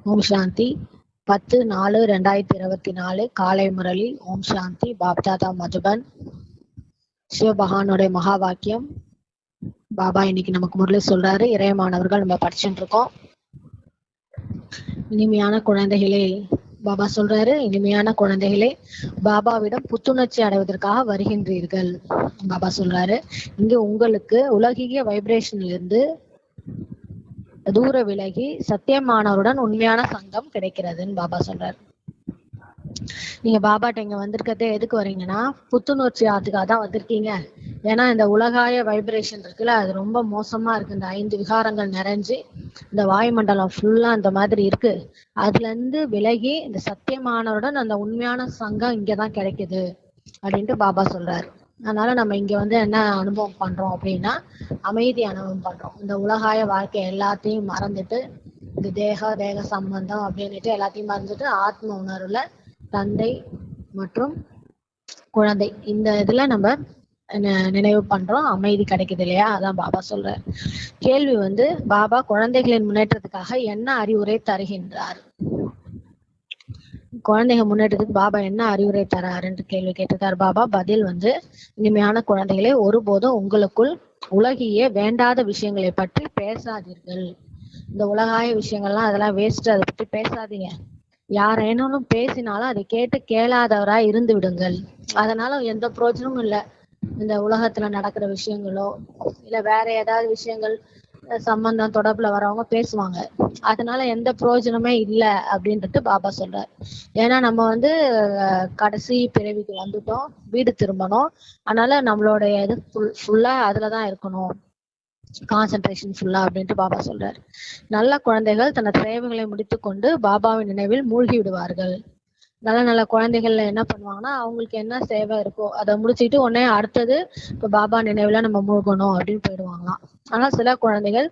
ஓம் சாந்தி. 10/4/2024 காலை முரளி. ஓம் சாந்தி. பாப்தாதா மதுபன். சிவபகவானுடைய மகா வாக்கியம். பாபா இன்னைக்கு நமக்கு முரளி சொல்றாரு. இறைய மாணவர்கள் நம்ம படிச்சுட்டு இருக்கோம். இனிமையான குழந்தைகளே, பாபா சொல்றாரு, இனிமையான குழந்தைகளே, பாபாவிடம் புத்துணர்ச்சி அடைவதற்காக வருகின்றீர்கள். பாபா சொல்றாரு, இங்க உங்களுக்கு உலகிய வைப்ரேஷன்ல இருந்து தூர விலகி சத்தியமானவருடன் உண்மையான சங்கம் கிடைக்கிறதுன்னு பாபா சொல்றாரு. நீங்க பாபாட்ட இங்க வந்திருக்கிறதே எதுக்கு வரீங்கன்னா, புத்துணர்ச்சி ஆத்துக்காக தான் வந்திருக்கீங்க. ஏன்னா இந்த உலகாய வைப்ரேஷன் இருக்குல்ல, அது ரொம்ப மோசமா இருக்கு. இந்த 5 விகாரங்கள் நிறைஞ்சு இந்த வாயுமண்டலம் ஃபுல்லா அந்த மாதிரி இருக்கு. அதுல இருந்து விலகி இந்த சத்தியமானவருடன் அந்த உண்மையான சங்கம் இங்கதான் கிடைக்குது அப்படின்ட்டு பாபா சொல்றாரு. அதனால நம்ம இங்க வந்து என்ன அனுபவம் பண்றோம் அப்படின்னா, அமைதி அனுபவம் பண்றோம். இந்த உலகாய வாழ்க்கை எல்லாத்தையும் மறந்துட்டு, இந்த தேக சம்பந்தம் அப்படின்னுட்டு எல்லாத்தையும் மறந்துட்டு, ஆத்ம உணர்வுல தந்தை மற்றும் குழந்தை இந்த இதுல நம்ம நினைவு பண்றோம். அமைதி கிடைக்குது இல்லையா, அதான் பாபா சொல்ற கேள்வி வந்து, பாபா குழந்தைகளின் முன்னேற்றத்துக்காக என்ன அறிவுரை தருகின்றார்? குழந்தைங்க முன்னேற்றத்துக்கு பாபா என்ன அறிவுரை தராருன்னு கேள்வி கேட்டிருக்காரு பாபா. பதில் வந்து, இனிமையான குழந்தைகளே, ஒருபோதும் உங்களுக்குள் உலகிய வேண்டாத விஷயங்களை பற்றி பேசாதீர்கள். இந்த உலகாய விஷயங்கள்லாம் அதெல்லாம் வேஸ்ட், அதை பற்றி பேசாதீங்க. யாரேனும் பேசினாலும் அதை கேட்டு கேளாதவராய் இருந்து விடுங்கள். அதனால எந்த பிரயோஜனமும் இல்லை. இந்த உலகத்துல நடக்கிற விஷயங்களோ இல்ல வேற ஏதாவது விஷயங்கள் சம்பந்தம் தொடர்புல வரவங்க பேசுவாங்க, அதனால எந்த பிரயோஜனமே இல்லை அப்படின்ட்டு பாபா சொல்றாரு. ஏன்னா நம்ம வந்து கடைசி பிறவிக்கு வந்துட்டோம், வீடு திரும்பணும். அதனால நம்மளுடைய இது ஃபுல்லா அதுலதான் இருக்கணும், கான்சென்ட்ரேஷன் ஃபுல்லா அப்படின்ட்டு பாபா சொல்றாரு. நல்ல குழந்தைகள் தனது தேவைகளை முடித்துக்கொண்டு பாபாவின் நினைவில் மூழ்கி விடுவார்கள். நல்ல நல்ல குழந்தைகள்ல என்ன பண்ணுவாங்கன்னா, அவங்களுக்கு என்ன சேவை இருக்கோ அதை முடிச்சுட்டு உடனே அடுத்தது இப்ப பாபா நினைவுல நம்ம மூழ்கணும் அப்படின்னு போயிடுவாங்களாம். ஆனா சில குழந்தைகள்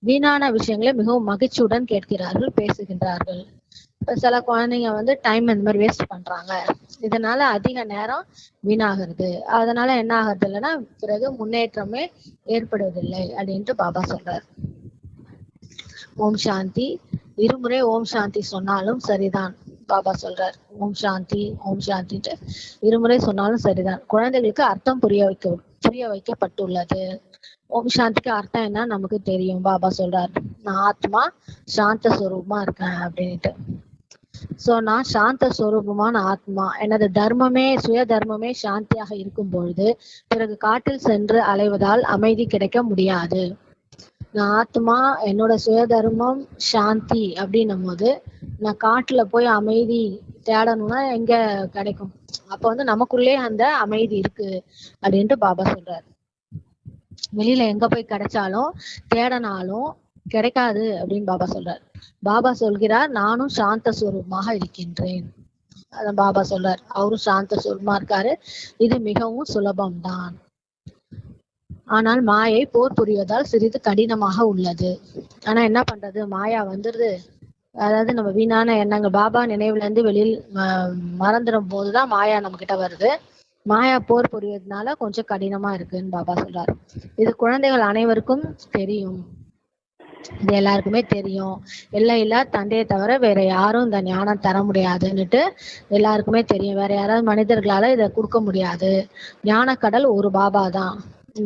வீணான விஷயங்களை மிகவும் மகிழ்ச்சியுடன் கேட்கிறார்கள், பேசுகின்றார்கள். இப்ப சில குழந்தைங்க வந்து டைம் இந்த மாதிரி வேஸ்ட் பண்றாங்க, இதனால அதிக நேரம் வீணாகிறது. அதனால என்ன ஆகுறது இல்லைன்னா, பிறகு முன்னேற்றமே ஏற்படுவதில்லை அப்படின்ட்டு பாபா சொல்றாரு. ஓம் சாந்தி. இருமுறை ஓம் சாந்தி சொன்னாலும் சரிதான், பாபா சொல்றார். ஓம் சாந்தி ஓம் சாந்திட்டு இருமுறை சொன்னாலும் சரிதான். குழந்தைகளுக்கு அர்த்தம் புரிய வைக்கப்பட்டுள்ளது. ஓம் சாந்திக்கு அர்த்தம் என்ன நமக்கு தெரியும். பாபா சொல்றார், நான் ஆத்மா சாந்த ஸ்வரூபமா இருக்கேன் அப்படின்ட்டு. சோ நான் சாந்த ஸ்வரூபமான ஆத்மா. எனது தர்மமே சுய தர்மமே சாந்தியாக இருக்கும் பொழுது பிறகு காட்டில் சென்று அலைவதால் அமைதி கிடைக்க முடியாது. நான் ஆத்மா, என்னோட சுய தர்மம் சாந்தி அப்படின்னும் போது நான் காட்டுல போய் அமைதி தேடணும்னா எங்க கிடைக்கும்? அப்ப வந்து நமக்குள்ளே அந்த அமைதி இருக்கு அப்படின்ட்டு பாபா சொல்றாரு. வெளியில எங்க போய் கிடைச்சாலும் தேடனாலும் கிடைக்காது அப்படின்னு பாபா சொல்றாரு. பாபா சொல்கிறார், நானும் சாந்த ஸ்வரூபமாக இருக்கின்றேன். அதான் பாபா சொல்றார், அவரும் சாந்த ஸ்வரூபமா இருக்காரு. இது மிகவும் சுலபம்தான். ஆனால் மாயை போர் புரிவதால் சிறிது கடினமாக உள்ளது. ஆனா என்ன பண்றது, மாயா வந்துருது. அதாவது நம்ம வீணான எண்ணங்கள் பாபா நினைவுல இருந்து வெளியில் மறந்துடும் போதுதான் மாயா நம்ம கிட்ட வருது. மாயா போர் புரிவதனால கொஞ்சம் கடினமா இருக்குன்னு பாபா சொல்றாரு. இது குழந்தைகள் அனைவருக்கும் தெரியும், இது எல்லாருக்குமே தெரியும். இல்ல தந்தையை தவிர வேற யாரும் இந்த ஞானம் தர முடியாதுன்னுட்டு எல்லாருக்குமே தெரியும். வேற யாராவது மனிதர்களால இதை கொடுக்க முடியாது. ஞானக்கடல் ஒரு பாபா தான்,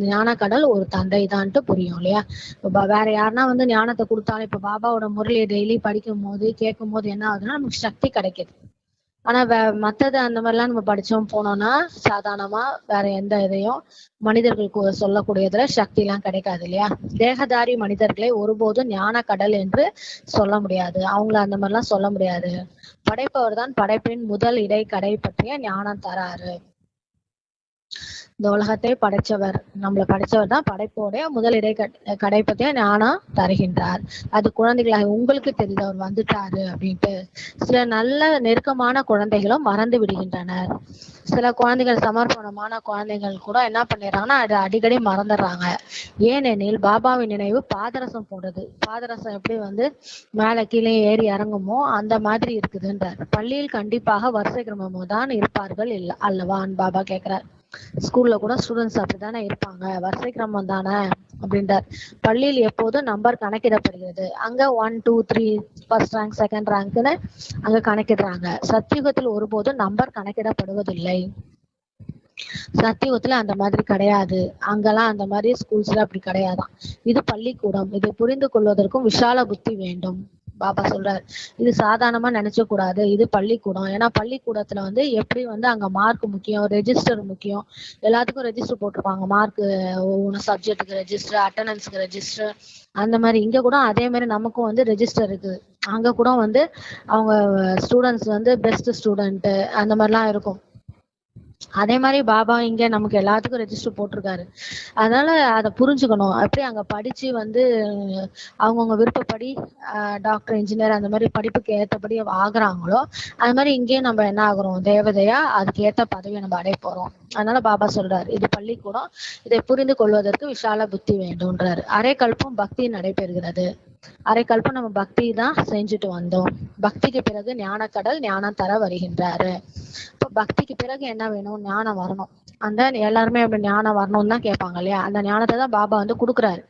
ஞானக்கடல் ஒரு தந்தை தான்ட்டு புரியும் இல்லையா. இப்ப வேற யாருன்னா வந்து ஞானத்தை கொடுத்தாலும், இப்ப பாபாவோட முரளியை டெய்லி படிக்கும் போது கேட்கும் போது என்ன ஆகுதுன்னா நமக்கு சக்தி கிடைக்குது. ஆனா மத்தது அந்த மாதிரிலாம் நம்ம படிச்சோம் போனோம்னா சாதாரணமா வேற எந்த இதையும் மனிதர்களுக்கு சொல்லக்கூடியதுல சக்தி எல்லாம் கிடைக்காது இல்லையா. தேகதாரி மனிதர்களை ஒருபோதும் ஞான கடல் என்று சொல்ல முடியாது, அவங்கள அந்த மாதிரிலாம் சொல்ல முடியாது. படைப்பவர் தான் படைப்பின் முதல் இடை கடை பற்றிய ஞானம் தராரு. இந்த உலகத்தை படைச்சவர், நம்மளை படைச்சவர் தான் படைப்போடைய முதல் இடை கடை பற்றிய ஞானம் தருகின்றார். அது குழந்தைகளாக உங்களுக்கு தெரியுது அவர் வந்துட்டாரு அப்படின்ட்டு. சில நல்ல நெருக்கமான குழந்தைகளும் மறந்து விடுகின்றனர். சில குழந்தைகள், சமர்ப்பணமான குழந்தைகள் கூட என்ன பண்ணிடுறாங்கன்னா அது அடிக்கடி மறந்துடுறாங்க. ஏனெனில் பாபாவின் நினைவு பாதரசம் போடுறது. பாதரசம் எப்படி வந்து மேல கீழே ஏறி இறங்குமோ அந்த மாதிரி இருக்குதுன்றார். பள்ளியில் கண்டிப்பாக வரிசை கிரமமும் தான் இருப்பார்கள் அல்லவான்னு பாபா கேட்கிறார். ஸ்கூல்ல கூட ஸ்டூடெண்ட்ஸ் அப்படித்தானே இருப்பாங்க, வரிசை கிரமம் தானே அப்படின்றார். பள்ளியில் எப்போதும் நம்பர் கணக்கிடப்படுகிறது. அங்க 1 2 3 ஃபர்ஸ்ட் ரேங்க் செகண்ட் ரேங்க்னு அங்க கணக்கிடுறாங்க. சத்தியுகத்தில் ஒருபோதும் நம்பர் கணக்கிடப்படுவதில்லை. சத்தியுகத்துல அந்த மாதிரி கிடையாது. அங்கெல்லாம் அந்த மாதிரி ஸ்கூல்ஸ்ல அப்படி கிடையாதான். இது பள்ளிக்கூடம். இதை புரிந்து கொள்வதற்கும் விஷால புத்தி வேண்டும். பாபா சொல்றாரு, இது சாதாரணமா நினைச்ச கூடாது, இது பள்ளிக்கூடம். ஏன்னா பள்ளிக்கூடத்துல வந்து எப்படி வந்து அங்க மார்க் முக்கியம், ரெஜிஸ்டர் முக்கியம். எல்லாத்துக்கும் ரெஜிஸ்டர் போட்டிருப்பாங்க, மார்க் ஒவ்வொரு சப்ஜெக்ட்டுக்கு ரெஜிஸ்டர், அட்டண்டன்ஸ்க்கு ரெஜிஸ்டர். அந்த மாதிரி இங்க கூட அதே மாதிரி நமக்கும் வந்து ரெஜிஸ்டர் இருக்குது. அங்க கூட வந்து அவங்க ஸ்டூடெண்ட்ஸ் வந்து பெஸ்ட் ஸ்டூடெண்ட் அந்த மாதிரிலாம் இருக்கும். அதே மாதிரி பாபா இங்க நமக்கு எல்லாத்துக்கும் ரெஜிஸ்டர் போட்டிருக்காரு. அதனால அதை புரிஞ்சுக்கணும். எப்படி அங்க படிச்சு வந்து அவங்கவுங்க விருப்பப்படி டாக்டர் இன்ஜினியர் அந்த மாதிரி படிப்புக்கு ஏற்றபடி ஆகுறாங்களோ, அது மாதிரி இங்கேயும் நம்ம என்ன ஆகுறோம், தேவதையா அதுக்கு ஏற்ற பதவியை நம்ம அடைய போறோம். அதனால பாபா சொல்றாரு, இது பள்ளிக்கூடம், இதை புரிந்து கொள்வதற்கு விஷால புத்தி வேண்டும்ன்றாரு. அரை கல்பம் பக்தி நடைபெறுகிறது. அரை கல்பம் நம்ம பக்தி தான் செஞ்சுட்டு வந்தோம். பக்திக்கு பிறகு ஞானக்கடல் ஞானம் தர வருகின்றாரு. இப்ப பக்திக்கு பிறகு என்ன வேணும், ஞானம் வரணும். அந்த எல்லாருமே அப்படி ஞானம் வரணும்னு தான் கேட்பாங்க இல்லையா, அந்த ஞானத்தை தான் பாபா வந்து கொடுக்குறாரு.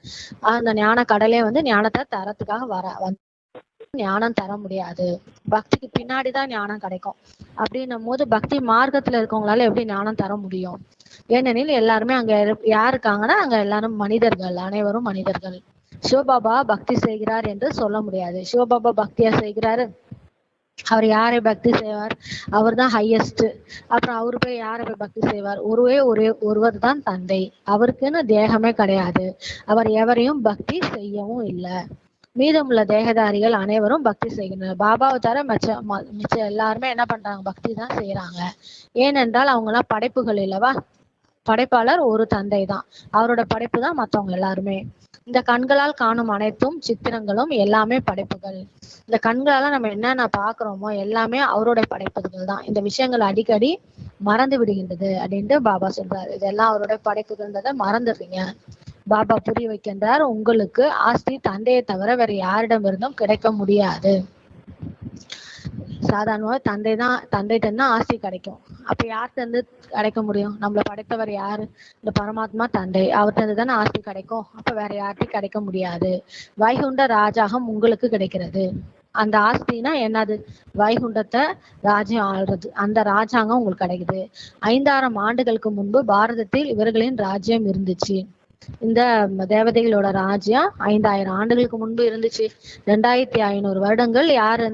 அந்த ஞான கடலே வந்து ஞானத்தை தரத்துக்காக ஞானம் தர முடியாது. பக்திக்கு பின்னாடிதான் ஞானம் கிடைக்கும். அப்படின்னும் போது பக்தி மார்க்கத்துல இருக்கவங்களால எப்படி ஞானம் தர முடியும்? ஏனெனில் எல்லாருமே அங்க யார் இருக்காங்கன்னா அங்க எல்லாரும் மனிதர்கள், அனைவரும் மனிதர்கள். சிவபாபா பக்தி செய்கிறார் என்று சொல்ல முடியாது. சிவபாபா பக்தியா செய்கிறாரு, அவர் யாரை பக்தி செய்வார்? அவர் தான் ஹையஸ்ட். அப்புறம் அவரு போய் யாரை போய் பக்தி செய்வார்? ஒருவர் தான் தந்தை. அவருக்குன்னு தேகமே கிடையாது. அவர் எவரையும் பக்தி செய்யவும் இல்லை. மீதமுள்ள தேகதாரிகள் அனைவரும் பக்தி செய்கின்றனர். பாபாவை தவிர மிச்ச எல்லாருமே என்ன பண்றாங்க, பக்தி தான் செய்யறாங்க. ஏனென்றால் அவங்க எல்லாம் படைப்புகள் இல்லவா? படைப்பாளர் ஒரு தந்தை தான், அவரோட படைப்பு தான் மற்றவங்க எல்லாருமே. இந்த கண்களால் காணும் அனைத்தும் சித்திரங்களும் எல்லாமே படைப்புகள். இந்த கண்களால நம்ம என்னென்ன பாக்குறோமோ எல்லாமே அவருடைய படைப்புகள் தான். இந்த விஷயங்கள் அடிக்கடி மறந்து விடுகின்றது அப்படின்ட்டு பாபா சொல்றாரு. இதெல்லாம் அவருடைய படைப்புகள்ன்றதை மறந்துடுறீங்க. பாபா புரிய வைக்கின்றார், உங்களுக்கு ஆஸ்தி தந்தையை தவிர வேற யாரிடம் இருந்தும் கிடைக்க முடியாது. சாதாரணமா தந்தைகிட்ட இருந்தா ஆஸ்தி கிடைக்கும். அப்ப யார்கிட்ட இருந்து கிடைக்க முடியும்? நம்மள படைத்தவர் யாரு? இந்த பரமாத்மா தந்தை, அவர்கிட்ட இருந்து தானே ஆஸ்தி கிடைக்கும். அப்ப வேற யார்கிட்டயும் கிடைக்க முடியாது. வைகுண்ட ராஜாகம் உங்களுக்கு கிடைக்கிறது. அந்த ஆஸ்தினா என்னது? வைகுண்டத்தை ராஜ்யம் ஆள்றது, அந்த ராஜாங்கம் உங்களுக்கு கிடைக்குது. 5000 ஆண்டுகளுக்கு முன்பு பாரதத்தில் இவர்களின் ராஜ்யம் இருந்துச்சு. இந்த தேவதைகளோட ராஜ்யம் 5000 ஆண்டுகளுக்கு முன்பு இருந்துச்சு. 2500 வருடங்கள் யாரு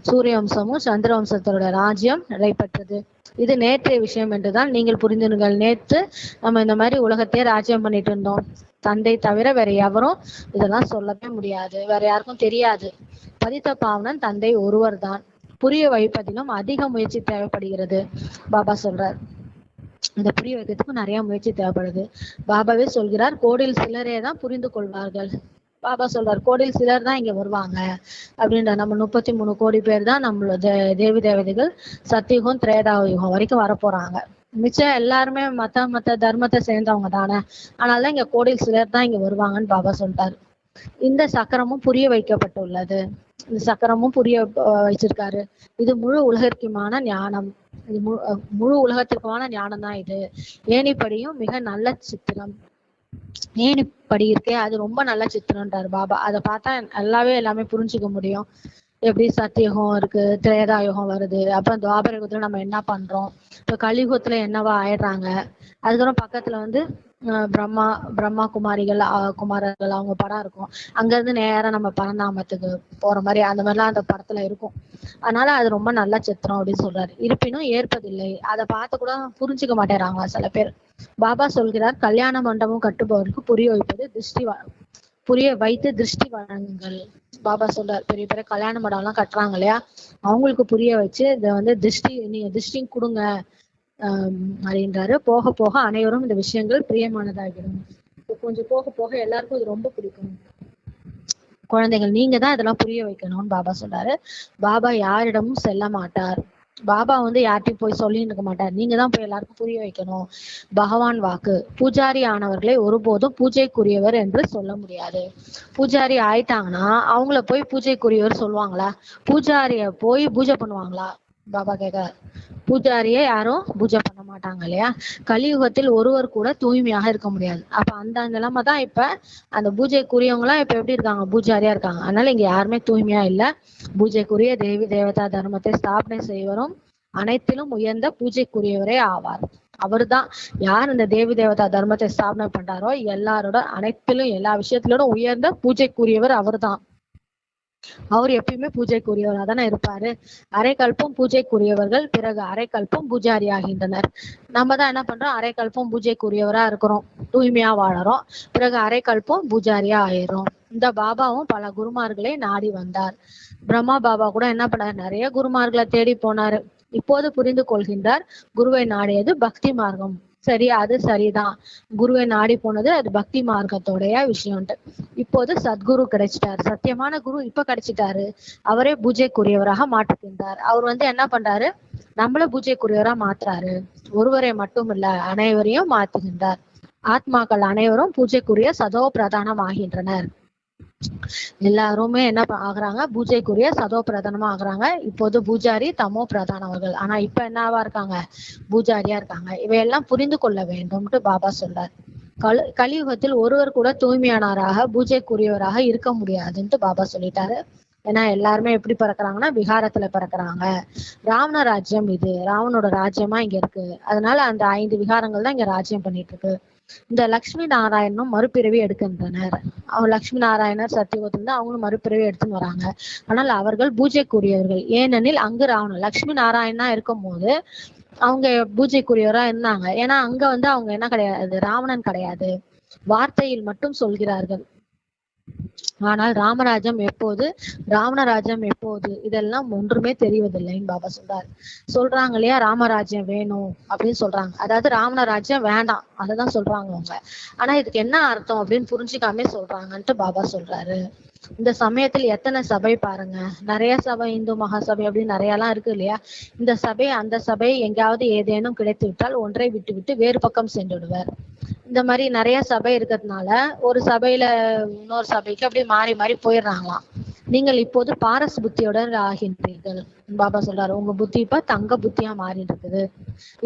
சூரிய வம்சமும் சந்திர வம்சத்தோட ராஜ்யம் நடைபெற்றது. இது நேற்றைய விஷயம் என்றுதான் நீங்கள் புரிந்துங்கள். நேற்று நம்ம இந்த மாதிரி உலகத்தையே ராஜ்யம் பண்ணிட்டு இருந்தோம். தந்தை தவிர வேற எவரும் இதெல்லாம் சொல்லவே முடியாது, வேற யாருக்கும் தெரியாது. பதித்த பாவனன் தந்தை ஒருவர் தான். புரிய வைப்பதிலும் அதிக முயற்சி தேவைப்படுகிறது. பாபா சொல்றார், இதை புரிய வைக்கிறதுக்கு நிறைய முயற்சி தேவைப்படுது. பாபாவே சொல்கிறார், கோடியில் சிலரே தான் புரிந்து கொள்வார்கள். பாபா சொல்றார், கோடியில் சிலர் தான் இங்க வருவாங்க அப்படின்ற. நம்ம 33 கோடி பேர் தான் நம்மளோட தேவி தேவதைகள் சத்தியுகம் திரேதா யுகம் வரைக்கும் வரப்போறாங்க. மிச்சம் எல்லாருமே மத்த தர்மத்தை சேர்ந்தவங்க தானே. ஆனால்தான் இங்க கோடியில் சிலர் தான் இங்க வருவாங்கன்னு பாபா சொல்லிட்டாரு. இந்த சக்கரமும் புரிய வைக்கப்பட்டுள்ளது. இந்த சக்கரமும் புரிய வச்சிருக்காரு. இது முழு உலகிற்குமான ஞானம். இது முழு உலகத்திற்குமான ஞானம் தான் இது. ஏணிப்படியும் மிக நல்ல சித்திரம். ஏணிப்படி இருக்கே அது ரொம்ப நல்ல சித்திரம்ன்றாரு பாபா. அதை பார்த்தா எல்லாமே புரிஞ்சுக்க முடியும். எப்படி சத்தியுகம் இருக்கு, திரேதாயுகம் வருது, அப்புறம் துவாபர யுகத்துல நம்ம என்ன பண்றோம், இப்ப கலியுகத்துல என்னவா ஆயிடுறாங்க. அதுக்கப்புறம் பக்கத்துல வந்து பிரம்மா குமாரர்கள் அவங்க படம் இருக்கும். அங்க இருந்து நேரம் நம்ம பரந்தாமத்துக்கு போற மாதிரி அந்த மாதிரிலாம் அந்த படத்துல இருக்கும். அதனால அது ரொம்ப நல்ல சித்திரம் அப்படின்னு சொல்றாரு. இருப்பினும் ஏற்பதில்லை. அதை பார்த்து கூட புரிஞ்சுக்க மாட்டேறாங்க சில பேர். பாபா சொல்கிறார், கல்யாண மண்டபம் கட்டுபவருக்கு புரிய வைத்து திருஷ்டி வழங்குங்கள். பாபா சொல்றார், பெரிய பெரிய கல்யாண மண்டபம் எல்லாம் கட்டுறாங்க இல்லையா, அவங்களுக்கு புரிய வச்சு இதை வந்து நீங்க திருஷ்டி கொடுங்க அப்படின்றாரு. போக போக அனைவரும் இந்த விஷயங்கள் பிரியமானதாகிடும். கொஞ்சம் போக போக எல்லாருக்கும் இது ரொம்ப பிடிக்கும். குழந்தைகள் நீங்க தான் இதெல்லாம் புரிய வைக்கணும்னு பாபா சொல்றாரு. பாபா யாரிடமும் செல்ல மாட்டார். பாபா வந்து யார்ட்டையும் போய் சொல்லிட்டு இருக்க மாட்டார். நீங்க தான் போய் எல்லாருக்கும் புரிய வைக்கணும். பகவான் வாக்கு, பூஜாரி ஆனவர்களை ஒருபோதும் பூஜைக்குரியவர் என்று சொல்ல முடியாது. பூஜாரி ஆயிட்டாங்கன்னா அவங்கள போய் பூஜைக்குரியவர் சொல்லுவாங்களா? பூஜாரிய போய் பூஜை பண்ணுவாங்களா? பாபா கேக்குறார். பூஜாரியே யாரும் பூஜை பண்ண மாட்டாங்க இல்லையா? கலியுகத்தில் ஒருவர் கூட தூய்மையாக இருக்க முடியாது. அப்ப அந்த நிலைமை தான் இப்ப அந்த பூஜைக்குரியவங்க எல்லாம் இப்ப எப்படி இருக்காங்க? பூஜாரியா இருக்காங்க. அதனால இங்க யாருமே தூய்மையா இல்ல. பூஜைக்குரிய தேவி தேவதா தர்மத்தை ஸ்தாபனை செய்வரும் அனைத்திலும் உயர்ந்த பூஜைக்குரியவரே ஆவார். அவர்தான் யார் இந்த தேவி தேவதா தர்மத்தை ஸ்தாபனை பண்றாரோ எல்லாரோட அனைத்திலும் எல்லா விஷயத்திலோட உயர்ந்த பூஜைக்குரியவர் அவர்தான். அவர் எப்பயுமே பூஜைக்குரியவராக தானே இருப்பாரு. அரைக்கல்பம் பூஜைக்குரியவர்கள் பிறகு அரைக்கல்பம் பூஜாரி ஆகின்றனர். நம்ம தான் என்ன பண்றோம்? அரைக்கல்பம் பூஜைக்குரியவரா இருக்கிறோம், தூய்மையா வாழறோம், பிறகு அரைக்கல்பம் பூஜாரியா ஆயிடுறோம். இந்த பாபாவும் பல குருமார்களை நாடி வந்தார். பிரம்மா பாபா கூட என்ன பண்ணாரு? நிறைய குருமார்களை தேடி போனாரு. இப்போது புரிந்து கொள்கின்றார், குருவை நாடியது பக்தி மார்க்கம். சரி, அது சரிதான். குருவை நாடி போனது அது பக்தி மார்க்கத்தோடைய விஷயம்ட்டு. இப்போது சத்குரு கிடைச்சிட்டாரு, சத்தியமான குரு இப்ப கிடைச்சிட்டாரு. அவரே பூஜைக்குரியவராக மாற்றுகின்றார். அவர் என்ன பண்றாரு? நம்மள பூஜைக்குரியவரா மாத்துறாரு. ஒருவரை மட்டும் இல்ல, அனைவரையும் மாத்துகின்றார். ஆத்மாக்கள் அனைவரும் பூஜைக்குரிய சதோ பிரதானம் ஆகின்றனர். எல்லாருமே என்ன ஆகுறாங்க? பூஜைக்குரிய சதோ பிரதானமா ஆகுறாங்க. இப்போது பூஜாரி தமோ பிரதானவர்கள். ஆனா இப்ப என்னவா இருக்காங்க? பூஜாரியா இருக்காங்க. இவையெல்லாம் புரிந்து கொள்ள வேண்டும்ட்டு பாபா சொல்றார். கலியுகத்தில் ஒருவர் கூட தூய்மையானவராக பூஜைக்குரியவராக இருக்க முடியாதுன்ட்டு பாபா சொல்லிட்டாரு. ஏன்னா எல்லாருமே எப்படி பிறக்குறாங்கன்னா விகாரத்துல பிறக்குறாங்க. ராவண ராஜ்யம் இது, ராவனோட ராஜ்யமா இங்க இருக்கு. அதனால அந்த 5 விகாரங்கள் தான் இங்க ராஜ்யம் பண்ணிட்டு இருக்கு. இந்த லட்சுமி நாராயணனும் மறுபிறவி எடுக்கின்றனர். அவர் லட்சுமி நாராயணர் சத்தியவத்திலிருந்து அவங்களும் மறுபிறவி எடுத்துன்னு வராங்க. ஆனால் அவர்கள் பூஜைக்குரியவர்கள். ஏனெனில் அங்கு ராவணன் லட்சுமி நாராயணனா இருக்கும் போது அவங்க பூஜைக்குரியவரா இருந்தாங்க. ஏன்னா அங்க அவங்க என்ன கிடையாது, ராவணன் கிடையாது, வார்த்தையில் மட்டும் சொல்கிறார்கள். ஆனால் ராமராஜ்யம் எப்போது, ராவணராஜ்யம் எப்போது, இதெல்லாம் ஒன்றுமே தெரிவதில்லைன்னு பாபா சொல்றாங்க இல்லையா? ராமராஜ்யம் வேணும் அப்படின்னு சொல்றாங்க. அதாவது ராவணராஜ்யம் வேண்டாம் அததான் சொல்றாங்க அவங்க. ஆனா இதுக்கு என்ன அர்த்தம் அப்படின்னு புரிஞ்சுக்காம சொல்றாங்கன்ட்டு பாபா சொல்றாரு. இந்த சமயத்தில் எத்தனை சபை பாருங்க, நிறைய சபை, இந்து மகாசபை அப்படின்னு நிறைய எல்லாம் இருக்கு இல்லையா? இந்த சபை அந்த சபை எங்கேயாவது ஏதேனும் கிடைத்து விட்டால் ஒன்றை விட்டு விட்டு வேறு பக்கம் சென்று விடுவார். இந்த மாதிரி நிறைய சபை இருக்கிறதுனால ஒரு சபையில இன்னொரு சபைக்கு அப்படியே மாறி மாறி போயிடுறாங்களாம். நீங்கள் இப்போது பாரஸ் புத்தியுடன் ஆகின்றீர்கள். பாபா சொல்றாரு, உங்க புத்தி இப்ப தங்க புத்தியா மாறிட்டு இருக்குது.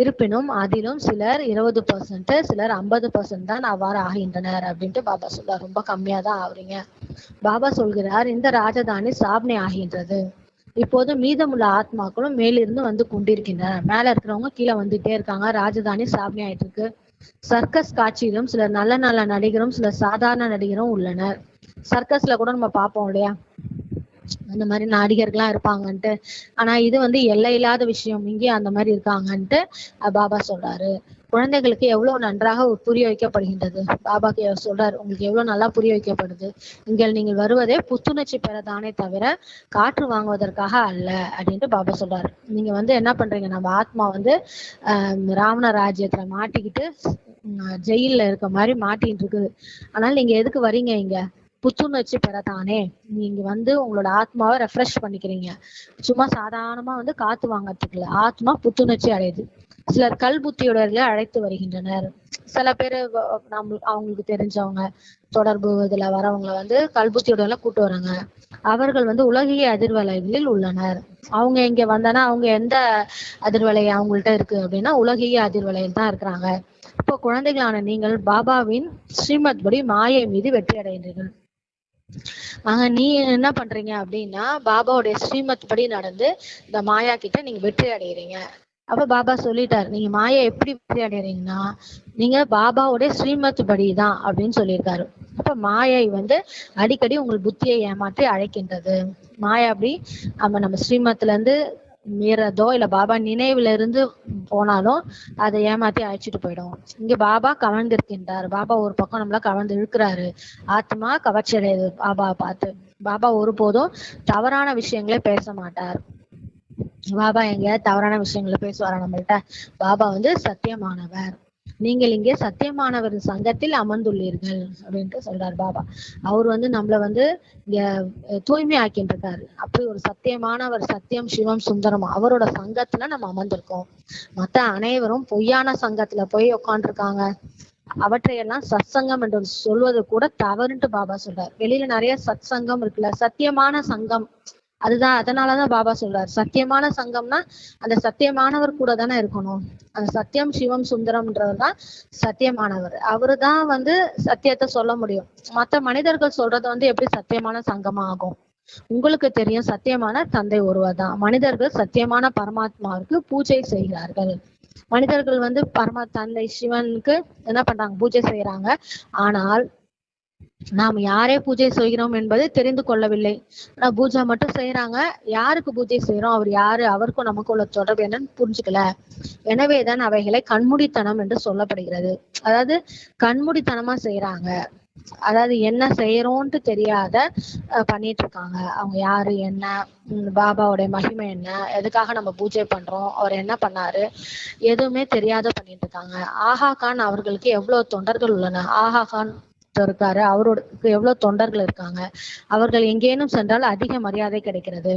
இருப்பினும் அதிலும் சிலர் 20%, சிலர் 50% தான் அவ்வாறு ஆகின்றனர் அப்படின்ட்டு பாபா சொல்றாரு. ரொம்ப கம்மியா தான் ஆகுறீங்க. பாபா சொல்கிறார், இந்த ராஜதானி சாப்னை ஆகின்றது. இப்போது மீதமுள்ள ஆத்மாக்களும் மேலிருந்து வந்து கொண்டிருக்கின்றன. மேல இருக்கிறவங்க கீழே வந்துட்டே இருக்காங்க. ராஜதானி சாப்னை ஆயிட்டு இருக்கு. சர்க்கஸ் காட்சியிலும் சிலர் நல்ல நல்ல நடிகரும் சிலர் சாதாரண நடிகரும் உள்ளனர். சர்க்கஸ்ல கூட நம்ம பார்ப்போம் இல்லையா? அந்த மாதிரி நடிகர்கள்லாம் இருப்பாங்கன்ட்டு. ஆனா இது எல்லையில்லாத விஷயம். இங்கே அந்த மாதிரி இருக்காங்கன்ட்டு பாபா சொல்றாரு. குழந்தைகளுக்கு எவ்வளவு நன்றாக புரிய வைக்கப்படுகின்றது. பாபா சொல்றாரு, உங்களுக்கு எவ்வளவு நல்லா புரிய வைக்கப்படுது. நீங்கள் வருவதே புத்துணர்ச்சி பெறதானே தவிர காற்று வாங்குவதற்காக அல்ல அப்படின்ட்டு பாபா சொல்றாரு. நீங்க என்ன பண்றீங்க? நம்ம ஆத்மா ராவண ராஜ்யத்துல மாட்டிக்கிட்டு ஜெயில இருக்க மாதிரி மாட்டிட்டு இருக்குது. அதனால நீங்க எதுக்கு வரீங்க? இங்க புத்துணர்ச்சி பெறத்தானே. நீங்க உங்களோட ஆத்மாவை ரெஃப்ரெஷ் பண்ணிக்கிறீங்க. சும்மா சாதாரணமா காத்து வாங்கறதுக்கு இல்ல, ஆத்மா புத்துணர்ச்சி அடையுது. சிலர் கல் புத்தியுடர்களை அழைத்து வருகின்றனர். சில பேரு அவங்களுக்கு தெரிஞ்சவங்க தொடர்பு இதுல வரவங்களை கல்புத்தியுடர்களை கூட்டு வராங்க. அவர்கள் உலகிய அதிர்வலைகளில் உள்ளனர். அவங்க இங்க வந்தானா அவங்க எந்த அதிர்வலை அவங்கள்ட்ட இருக்கு அப்படின்னா உலகிய அதிர்வலையில் தான் இருக்கிறாங்க. இப்போ குழந்தைகளான நீங்கள் பாபாவின் ஸ்ரீமத் படி மாயை மீது வெற்றி அடைகிறீர்கள். நீ என்ன பண்றீங்க அப்படின்னா பாபாவுடைய ஸ்ரீமத் படி நடந்து இந்த மாயா கிட்ட நீங்க வெற்றி அடைகிறீங்க. அப்ப பாபா சொல்லிட்டாரு, நீங்க மாயை எப்படி வெற்றி அடைகிறீங்கன்னா நீங்க பாபாவுடைய ஸ்ரீமத் படிதான் அப்படின்னு சொல்லியிருக்காரு. அப்ப மாயை அடிக்கடி உங்கள் புத்தியை ஏமாற்றி அழைக்கின்றது. மாயா அப்படி நம்ம ஸ்ரீமத்ல இருந்து மீறதோ இல்ல பாபா நினைவுல இருந்து போனாலும் அதை ஏமாத்தி அழைச்சிட்டு போயிடும். இங்க பாபா கவர்ந்திருக்கின்றார். பாபா ஒரு பக்கம் நம்மள கவர்ந்து இழுக்கிறாரு. ஆத்மா கவர்ச்சி அடையுது பாபா பார்த்து. பாபா ஒருபோதும் தவறான விஷயங்களே பேச மாட்டார். பாபா எங்க தவறான விஷயங்களை பேசுவாரா நம்மள்ட்ட? பாபா சத்தியமானவர். நீங்கள் இங்கே சத்தியமானவர் சங்கத்தில் அமர்ந்துள்ளீர்கள் அப்படின்ட்டு சொல்றாரு பாபா. அவர் நம்மள இங்க தூய்மை ஆக்கிட்டு இருக்காரு. அப்படி ஒரு சத்தியமானவர், சத்தியம் சிவம் சுந்தரம், அவரோட சங்கத்துல நம்ம அமர்ந்திருக்கோம். மத்த அனைவரும் பொய்யான சங்கத்துல போய் உட்காந்துருக்காங்க. அவற்றையெல்லாம் சத்சங்கம் என்று சொல்வது கூட தவறுன்ட்டு பாபா சொல்றாரு. வெளியில நிறைய சத் சங்கம் இருக்குல்ல, சத்தியமான சங்கம் அதனாலதான் பாபா சொல்றாரு, சத்தியமான சங்கம்னா அந்த சத்தியமானவர் கூட தானே இருக்கணும். அந்த சத்தியம் சிவம் சுந்தரம்ன்றவர் தான் சத்தியமானவர். அவரு தான் சத்தியத்தை சொல்ல முடியும். மத்த மனிதர்கள் சொல்றது எப்படி சத்தியமான சங்கமா ஆகும்? உங்களுக்கு தெரியும், சத்தியமான தந்தை ஒருவர் தான். மனிதர்கள் சத்தியமான பரமாத்மாவுக்கு பூஜை செய்கிறார்கள். மனிதர்கள் தந்தை சிவனுக்கு என்ன பண்றாங்க? பூஜை செய்யறாங்க. ஆனால் நாம் யாரே பூஜை செய்கிறோம் என்பதை தெரிந்து கொள்ளவில்லை. ஆனா பூஜை மட்டும் செய்யறாங்க. யாருக்கு பூஜை செய்யறோம், அவர் யாரு, அவருக்கும் நமக்கு உள்ள தொடர்பு என்னன்னு புரிஞ்சுக்கல. எனவேதான் அவைகளை கண்மூடித்தனம் என்று சொல்லப்படுகிறது. அதாவது கண்மூடித்தனமா செய்யறாங்க. அதாவது என்ன செய்யறோம்ட்டு தெரியாத பண்ணிட்டு இருக்காங்க. அவங்க யாரு, என்ன, பாபாவுடைய மகிமை என்ன, எதுக்காக நம்ம பூஜை பண்றோம், அவர் என்ன பண்ணாரு, எதுவுமே தெரியாத பண்ணிட்டு இருக்காங்க. ஆஹா கான் அவர்களுக்கு எவ்வளவு தொண்டர்கள் உள்ளன. ஆஹா கான் இருக்காரு, அவருக்கு எவ்வளவு தொண்டர்கள் இருக்காங்க. அவர்கள் எங்கேனும் சென்றால் அதிக மரியாதை கிடைக்கிறது.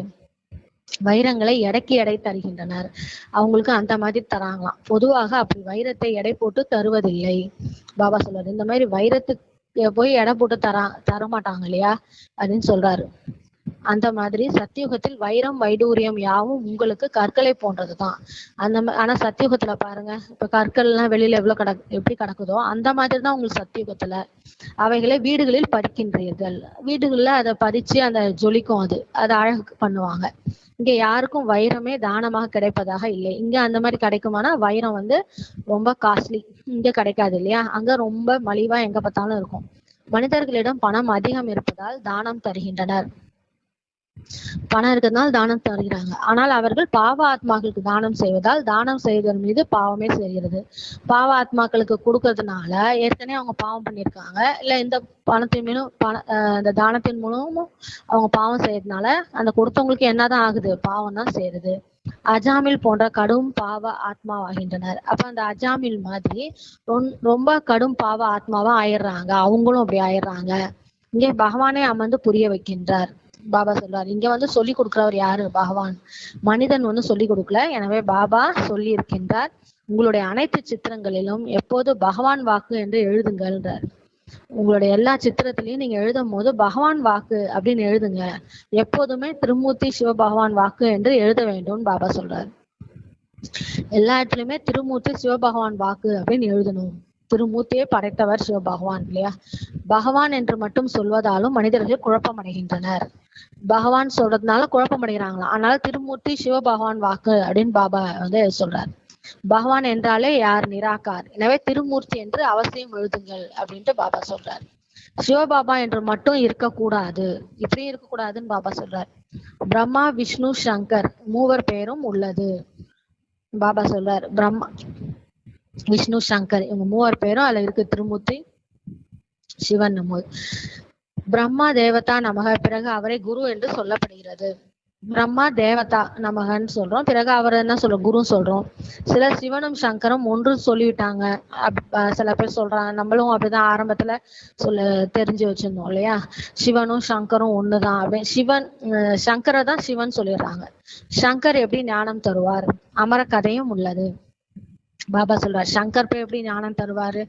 வைரங்களை எடைக்கு எடை தருகின்றனர். அவங்களுக்கு அந்த மாதிரி தராங்களாம். பொதுவாக அப்படி வைரத்தை எடை போட்டு தருவதில்லை. பாபா சொல்றாரு, இந்த மாதிரி வைரத்துக்கு போய் எடை போட்டு தர மாட்டாங்க இல்லையா அப்படின்னு சொல்றாரு. அந்த மாதிரி சத்தியுகத்தில் வைரம் வைடூரியம் யாவும் உங்களுக்கு கற்களை போன்றதுதான். ஆனா சத்தியுகத்துல பாருங்க, இப்ப கற்கள் எல்லாம் வெளியில எப்படி கிடக்குதோ அந்த மாதிரிதான் உங்களுக்கு சத்தியுகத்துல. அவைகளை வீடுகளில் பதிக்கின்றீர்கள். வீடுகள்ல அதை பதிச்சு அந்த ஜொலிக்கும், அதை அழகு பண்ணுவாங்க. இங்க யாருக்கும் வைரமே தானமாக கிடைப்பதாக இல்லை. இங்க அந்த மாதிரி கிடைக்குமானா வைரம் ரொம்ப காஸ்ட்லி. இங்க கிடைக்காது இல்லையா? அங்க ரொம்ப மலிவா எங்க பார்த்தாலும் இருக்கும். மனிதர்களிடம் பணம் அதிகம் இருப்பதால் தானம் தருகின்றனர். பணம் இருக்கிறதுனால தானம் தருகிறாங்க. ஆனால் அவர்கள் பாவ ஆத்மாக்களுக்கு தானம் செய்வதால் தானம் செய்வதன் மீது பாவமே செய்கிறது. பாவ ஆத்மாக்களுக்கு கொடுக்கறதுனால ஏற்கனவே அவங்க பாவம் பண்ணியிருக்காங்க. இல்ல இந்த பணத்தின் மீதும் இந்த தானத்தின் மூலமும் அவங்க பாவம் செய்யறதுனால அந்த கொடுத்தவங்களுக்கு என்னதான் ஆகுது? பாவம் தான் சேருது. அஜாமில் போன்ற கடும் பாவ ஆத்மாவாகின்றனர். அப்ப அந்த அஜாமில் மாதிரி ரொம்ப கடும் பாவ ஆத்மாவா ஆயிடுறாங்க. அவங்களும் அப்படி ஆயிடுறாங்க. இங்கே பகவானே அமர்ந்து புரிய வைக்கின்றார். பாபா சொல்றாரு, இங்க சொல்லி கொடுக்கிறவர் யாரு? பகவான். மனிதன் சொல்லி கொடுக்கல. எனவே பாபா சொல்லி இருக்கின்றார், உங்களுடைய அனைத்து சித்திரங்களிலும் எப்போது பகவான் வாக்கு என்று எழுதுங்கள்ன்றார். உங்களுடைய எல்லா சித்திரத்திலையும் நீங்க எழுதும் போது பகவான் வாக்கு அப்படின்னு எழுதுங்க. எப்போதுமே திருமூர்த்தி சிவபகவான் வாக்கு என்று எழுத வேண்டும் பாபா சொல்றாரு. எல்லா இடத்துலயுமே திருமூர்த்தி சிவபகவான் வாக்கு அப்படின்னு எழுதணும். திருமூர்த்தியை படைத்தவர் சிவபகவான் இல்லையா? பகவான் என்று மட்டும் சொல்வதாலும் மனிதர்கள் குழப்பம் அடைகின்றனர். பகவான் சொல்றதுனால குழப்பம் அடைகிறாங்களாம். அதனால திருமூர்த்தி சிவபகவான் வாக்கு அப்படின்னு பாபா சொல்றாரு. பகவான் என்றாலே யார்? நிராகார். எனவே திருமூர்த்தி என்று அவசியம் எழுதுங்கள் அப்படின்ட்டு பாபா சொல்றாரு. சிவபாபா என்று மட்டும் இருக்கக்கூடாது, இப்படி இருக்கக்கூடாதுன்னு பாபா சொல்றாரு. பிரம்மா விஷ்ணு சங்கர் மூவர் பெயரும் உள்ளது. பாபா சொல்றார், பிரம்மா விஷ்ணு சங்கர் இவங்க மூவர் பேரும் அதுல இருக்கு. திருமூர்த்தி சிவன் நமோ. பிரம்மா தேவதா நமக, பிறகு அவரை குரு என்று சொல்லப்படுகிறது. பிரம்மா தேவதா நமகன்னு சொல்றோம், பிறகு அவர் என்ன சொல்றோம்? குரு சொல்றோம். சில சிவனும் சங்கரும் ஒன்று சொல்லிவிட்டாங்க. சில பேர் சொல்றாங்க, நம்மளும் அப்படிதான் ஆரம்பத்துல தெரிஞ்சு வச்சிருந்தோம் இல்லையா? சிவனும் சங்கரும் ஒண்ணுதான் அப்படின்னு. சிவன் சங்கரை தான் சிவன் சொல்லிடுறாங்க. சங்கர் எப்படி ஞானம் தருவார்? அமர கதையும் உள்ளது. பாபா சொல்றார், சங்கர் போய் எப்படி ஞானம் தருவாரு?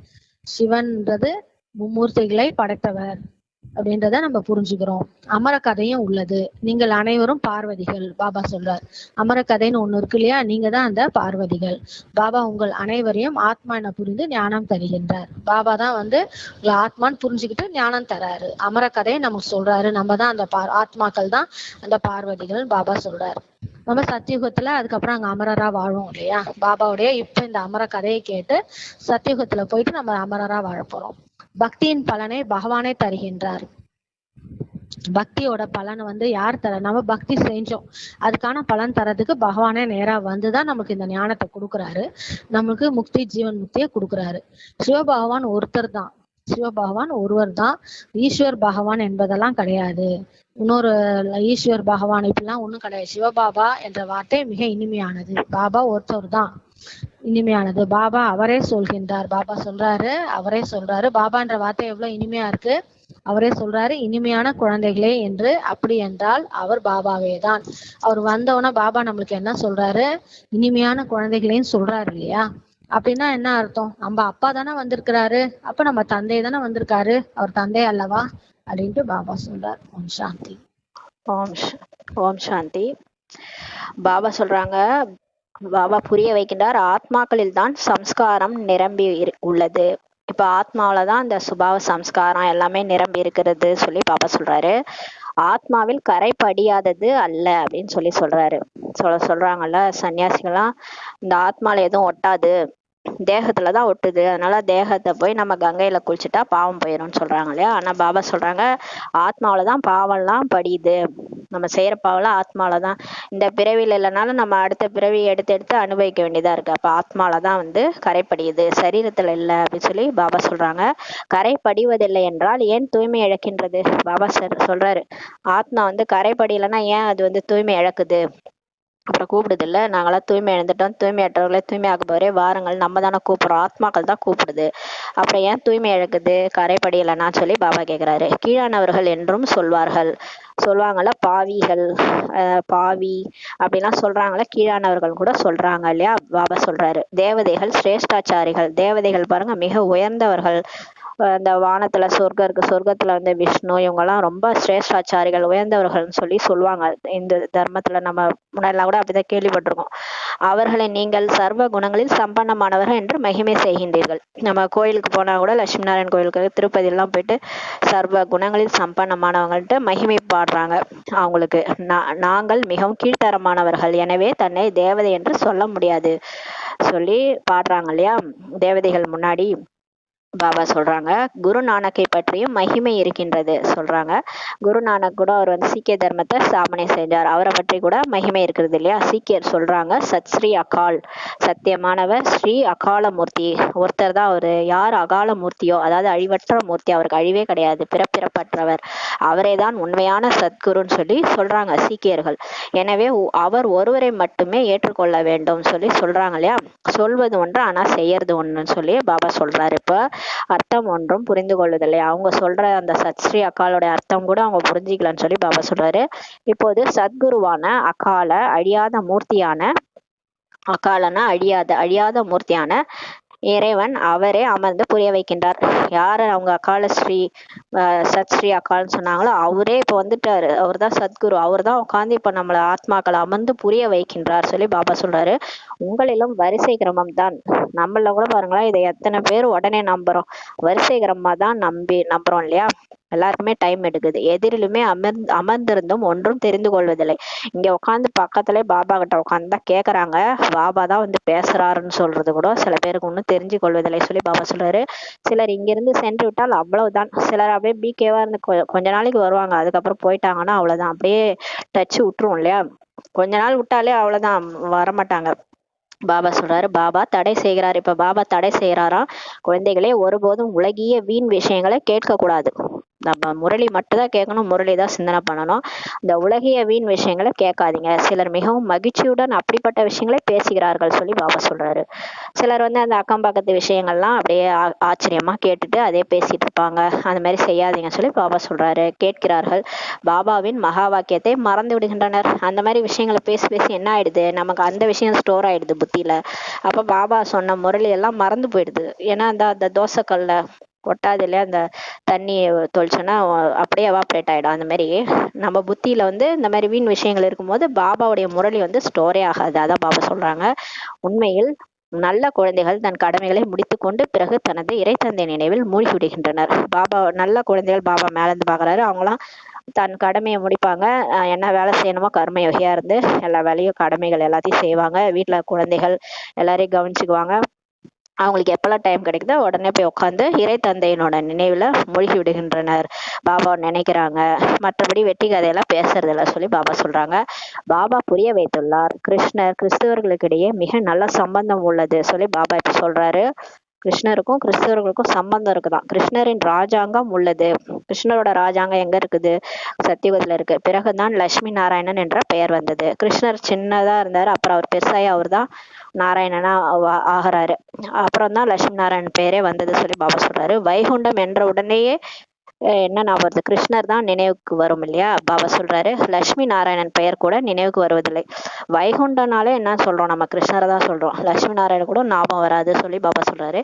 சிவன்ன்றது மும்மூர்த்திகளை படைத்தவர் அப்படின்றத நம்ம புரிஞ்சுக்கிறோம். அமர கதையும் உள்ளது. நீங்கள் அனைவரும் பார்வதிகள். பாபா சொல்றார், அமர கதைன்னு ஒண்ணு இருக்கு இல்லையா? நீங்க தான் அந்த பார்வதிகள். பாபா உங்கள் அனைவரையும் ஆத்மா என புரிந்து ஞானம் தருகின்றார். பாபா தான் உங்களை ஆத்மான்னு புரிஞ்சுக்கிட்டு ஞானம் தராரு. அமர கதையை நமக்கு சொல்றாரு. நம்ம தான் அந்த ஆத்மாக்கள் தான் அந்த பார்வதிகள் பாபா சொல்றாரு. நம்ம சத்தியுகத்துல அதுக்கப்புறம் அங்க அமரரா வாழும் இல்லையா? பாபாவுடைய இப்ப இந்த அமர கதையை கேட்டு சத்தியுகத்துல போயிட்டு நம்ம அமரரா வாழ போறோம். பக்தியின் பலனை பகவானே தருகின்றார். பக்தியோட பலன் யார் தர? நம்ம பக்தி செஞ்சோம், அதுக்கான பலன் தரதுக்கு பகவானே நேரா வந்துதான் நமக்கு இந்த ஞானத்தை கொடுக்குறாரு. நமக்கு முக்தி, ஜீவன் முக்தியை கொடுக்குறாரு. சிவபகவான் ஒருத்தர் தான். சிவபகவான் ஒருவர் தான். ஈஸ்வர் பகவான் என்பதெல்லாம் கிடையாது. இன்னொரு ஈஸ்வர் பகவான் இப்படிலாம் ஒண்ணும் கிடையாது. சிவபாபா என்ற வார்த்தை மிக இனிமையானது. பாபா ஒருத்தர் தான் இனிமையானது. பாபா அவரே சொல்கின்றார். பாபா சொல்றாரு, அவரே சொல்றாரு. பாபான்ற வார்த்தை எவ்வளவு இனிமையா இருக்கு. அவரே சொல்றாரு, இனிமையான குழந்தைகளே என்று. அப்படி என்றால் அவர் பாபாவே தான். அவர் வந்தவொடனே பாபா நம்மளுக்கு என்ன சொல்றாரு? இனிமையான குழந்தைகளேன்னு சொல்றாரு இல்லையா? அப்படின்னா என்ன அர்த்தம்? நம்ம அப்பா தானே வந்திருக்கிறாரு, அப்ப நம்ம தந்தை தானே வந்திருக்காரு. அவர் தந்தை அல்லவா அப்படின்ட்டு பாபா சொல்றார். ஓம் சாந்தி. ஓம் ஓம் சாந்தி. பாபா சொல்றாங்க, பாபா புரிய வைக்கின்றார், ஆத்மாக்களில் தான் சம்ஸ்காரம் நிரம்பி உள்ளது. இப்ப ஆத்மாவில தான் இந்த சுபாவ சம்ஸ்காரம் எல்லாமே நிரம்பி இருக்கிறது சொல்லி பாபா சொல்றாரு. ஆத்மாவில் கரை படியாதது அல்ல அப்படின்னு சொல்றாரு. சொல்றாங்கல்ல சன்னியாசிகள்லாம், இந்த ஆத்மால எதுவும் ஒட்டாது, தேகத்துலதான் ஒட்டுது, அதனால தேகத்தை போய் நம்ம கங்கையில குளிச்சுட்டா பாவம் போயிடும்னு சொல்றாங்க இல்லையா. ஆனா பாபா சொல்றாங்க, ஆத்மாவிலதான் பாவம்லாம் படியுது, நம்ம செய்யற பாவம்லாம் ஆத்மாலதான். இந்த பிறவியில இல்லைனாலும் நம்ம அடுத்த பிறவி எடுத்து எடுத்து அனுபவிக்க வேண்டியதா இருக்கு. அப்ப ஆத்மாலதான் கரைப்படியுது, சரீரத்துல இல்லை அப்படின்னு சொல்லி பாபா சொல்றாங்க. கரை படிவதில்லை என்றால் ஏன் தூய்மை இழக்கின்றது? பாபா சொல்றாரு, ஆத்மா கரைப்படியலைன்னா ஏன் அது தூய்மை இழக்குது? அப்புறம் கூப்பிடுது இல்ல, நாங்களாம் தூய்மை இழந்துட்டோம், தூய்மையற்றவர்களை தூய்மை ஆகுபவரே வாருங்கள், நம்ம தானே கூப்பிடுறோம், ஆத்மாக்கள் தான் கூப்பிடுது, அப்புறம் ஏன் தூய்மை இழக்குது, கரைப்படியலைன்னா சொல்லி பாபா கேட்கிறாரு. கீழானவர்கள் என்றும் சொல்லுவாங்கல்ல, பாவிகள், பாவி அப்படிலாம் சொல்றாங்கல்ல, கீழானவர்கள் கூட சொல்றாங்க இல்லையா. பாபா சொல்றாரு, தேவதைகள் சிரேஷ்டாச்சாரிகள், தேவதைகள் பாருங்க மிக உயர்ந்தவர்கள், அந்த வானத்துல சொர்க்கம் இருக்கு, சொர்க்கத்துல விஷ்ணு, இவங்க எல்லாம் ரொம்ப சிரேஷ்டாச்சாரிகள், உயர்ந்தவர்கள்னு சொல்லுவாங்க. இந்த தர்மத்துல நம்ம முன்னாடிலாம் கூட அப்படிதான் கேள்விப்பட்டிருக்கோம். அவர்களை நீங்கள் சர்வ குணங்களில் சம்பன்னமானவர்கள் என்று மகிமை செய்கின்றீர்கள். நம்ம கோயிலுக்கு போனா கூட, லட்சுமி நாராயண் கோயிலுக்கு, திருப்பதி எல்லாம் போயிட்டு சர்வ குணங்களில் சம்பன்னமானவங்கள்ட்ட மகிமை பாடுறாங்க. அவங்களுக்கு நாங்கள் மிகவும் கீழ்த்தரமானவர்கள், எனவே தன்னை தேவதை என்று சொல்ல முடியாது சொல்லி பாடுறாங்க இல்லையா தேவதைகள் முன்னாடி. பாபா சொல்றாங்க, குரு நானக்கை பற்றியும் மகிமை இருக்கின்றது சொல்றாங்க. குரு நானக் கூட அவர் சீக்கிய தர்மத்தை ஸ்தாபனை செஞ்சார், அவரை பற்றி கூட மகிமை இருக்கிறது இல்லையா. சீக்கியர் சொல்றாங்க, சத் ஸ்ரீ அகால், சத்தியமானவர் ஸ்ரீ அகால மூர்த்தி ஒருத்தர் தான் அவரு. யார் அகால மூர்த்தியோ, அதாவது அழிவற்ற மூர்த்தி, அவருக்கு அழிவே கிடையாது, பிறப்பிறப்பற்றவர், அவரே தான் உண்மையான சத்குருன்னு சொல்லி சொல்றாங்க சீக்கியர்கள். எனவே அவர் ஒருவரை மட்டுமே ஏற்றுக்கொள்ள வேண்டும் சொல்லி சொல்றாங்க இல்லையா. சொல்வது ஒன்று ஆனா செய்யறது ஒண்ணுன்னு சொல்லி பாபா சொல்றாரு. இப்ப அர்த்தம் ஒன்றும் புரிந்து கொள்வதில்லை, அவங்க சொல்ற அந்த சத் ஸ்ரீ அகாலோட அர்த்தம் கூட அவங்க புரிஞ்சிக்கலன்னு சொல்லி பாபா சொல்றாரு. இப்போது சத்குருவான அகால, அழியாத மூர்த்தியான, அகாலனா அழியாத மூர்த்தியான இறைவன் அவரே அமர்ந்து புரிய வைக்கின்றார். யாரு அவங்க அகால ஸ்ரீ சத் ஸ்ரீ அகால்னு சொன்னாங்களோ அவரே இப்ப வந்துட்டாரு, அவர் தான் சத்குரு, அவர் தான் உட்காந்து இப்ப நம்மள ஆத்மாக்களை அமர்ந்து புரிய வைக்கின்றார் சொல்லி பாபா சொல்றாரு. உங்களிலும் வரிசை கிரமம் தான், நம்மள கூட பாருங்களேன், இதை எத்தனை பேர் உடனே நம்புறோம், வரிசை கிரமமா தான் நம்புறோம் இல்லையா. எல்லாருக்குமே டைம் எடுக்குது, எதிரிலுமே அமர்ந்திருந்தும் ஒன்றும் தெரிந்து கொள்வதில்லை. இங்க உட்காந்து பக்கத்துல பாபா கிட்ட உட்காந்து தான் கேக்குறாங்க, பாபா தான் பேசுறாருன்னு சொல்றது கூட சில பேருக்கு ஒன்றும் தெரிஞ்சு கொள்வதில்லை சொல்லி பாபா சொல்றாரு. சிலர் இங்கிருந்து சென்று விட்டால் அவ்வளவுதான், சிலர் அப்படியே பிகேவா இருந்து கொஞ்ச நாளைக்கு வருவாங்க, அதுக்கப்புறம் போயிட்டாங்கன்னா அவ்வளவுதான், அப்படியே டச் விட்டுரும் இல்லையா. கொஞ்ச நாள் விட்டாலே அவ்வளவுதான், வரமாட்டாங்க. பாபா சொல்றாரு, பாபா தடை செய்கிறார். இப்ப பாபா தடை செய்யறாராம், குழந்தைகளே ஒருபோதும் உலகிய வீண் விஷயங்களை கேட்க கூடாது, நம்ம முரளி மட்டும் தான் கேட்கணும், முரளி தான் சிந்தனை பண்ணணும், இந்த உலகிய வீண் விஷயங்களை கேட்காதீங்க. சிலர் மிகவும் மகிழ்ச்சியுடன் அப்படிப்பட்ட விஷயங்களை பேசுகிறார்கள் சொல்லி பாபா சொல்றாரு. சிலர் அந்த அக்கம் பக்கத்து விஷயங்கள்லாம் அப்படியே ஆச்சரியமா கேட்டுட்டு அதே பேசிட்டு இருப்பாங்க, அந்த மாதிரி செய்யாதீங்க சொல்லி பாபா சொல்றாரு. கேட்கிறார்கள், பாபாவின் மகா வாக்கியத்தை மறந்து விடுகின்றனர். அந்த மாதிரி விஷயங்களை பேசி பேசி என்ன ஆயிடுது, நமக்கு அந்த விஷயம் ஸ்டோர் ஆயிடுது புத்தியில. அப்ப பாபா சொன்ன முரளி எல்லாம் மறந்து போயிடுது. ஏன்னா அந்த தோசைக்கல்ல ஒட்டாது இல்லையா, அந்த தண்ணி தொளிச்சோன்னா அப்படியே எவாப்ரேட் ஆயிடும். அந்த மாதிரி நம்ம புத்தியில இந்த மாதிரி வீண் விஷயங்கள் இருக்கும்போது பாபாவுடைய முரளி ஸ்டோரே ஆகாது. அதான் பாபா சொல்றாங்க, உண்மையில் நல்ல குழந்தைகள் தன் கடமைகளை முடித்துக்கொண்டு பிறகு தனது இறைத்தந்தை நினைவில் மூழ்கி விடுகின்றனர். பாபா நல்ல குழந்தைகள் பாபா மேல இருந்து பாக்குறாரு, அவங்களாம் தன் கடமையை முடிப்பாங்க, என்ன வேலை செய்யணுமோ கர்ம யோகியா இருந்து எல்லா வேலையும் கடமைகள் எல்லாத்தையும் செய்வாங்க, வீட்டுல குழந்தைகள் எல்லாரையும் கவனிச்சுக்குவாங்க. அவங்களுக்கு எப்பெல்லாம் டைம் கிடைக்குதோ உடனே போய் உட்காந்து இறை தந்தையினோட நினைவுல மூழ்கி விடுகின்றனர், பாபா நினைக்கிறாங்க, மற்றபடி வெட்டி கதையெல்லாம் பேசுறது இல்லை சொல்லி பாபா சொல்றாங்க. பாபா புரிய வைத்துள்ளார், கிருஷ்ணர் கிறிஸ்தவர்களுக்கிடையே மிக நல்ல சம்பந்தம் உள்ளது சொல்லி பாபா இப்ப சொல்றாரு. கிருஷ்ணருக்கும் கிறிஸ்தவர்களுக்கும் சம்பந்தம் இருக்குதான், கிருஷ்ணரின் ராஜாங்கம் உள்ளது. கிருஷ்ணரோட ராஜாங்கம் எங்க இருக்குது, சத்தியுகத்துல இருக்கு. பிறகுதான் லட்சுமி நாராயணன் என்ற பெயர் வந்தது. கிருஷ்ணர் சின்னதா இருந்தாரு, அப்புறம் அவர் பெருசாயி அவர் தான் நாராயணனா ஆகிறாரு, அப்புறம் தான் லட்சுமி நாராயணன் பெயரே வந்தது சொல்லி பாபா சொல்றாரு. வைகுண்டம் என்ற உடனேயே என்ன ஞாபகம் வருது, கிருஷ்ணர் தான் நினைவுக்கு வரும் இல்லையா. பாபா சொல்றாரு, லட்சுமி நாராயணன் பெயர் கூட நினைவுக்கு வருவதில்லை. வைகுண்டனாலே என்ன சொல்றோம், நம்ம கிருஷ்ணரை தான் சொல்றோம், லட்சுமி நாராயணன் கூட ஞாபகம் வராது சொல்லி பாபா சொல்றாரு.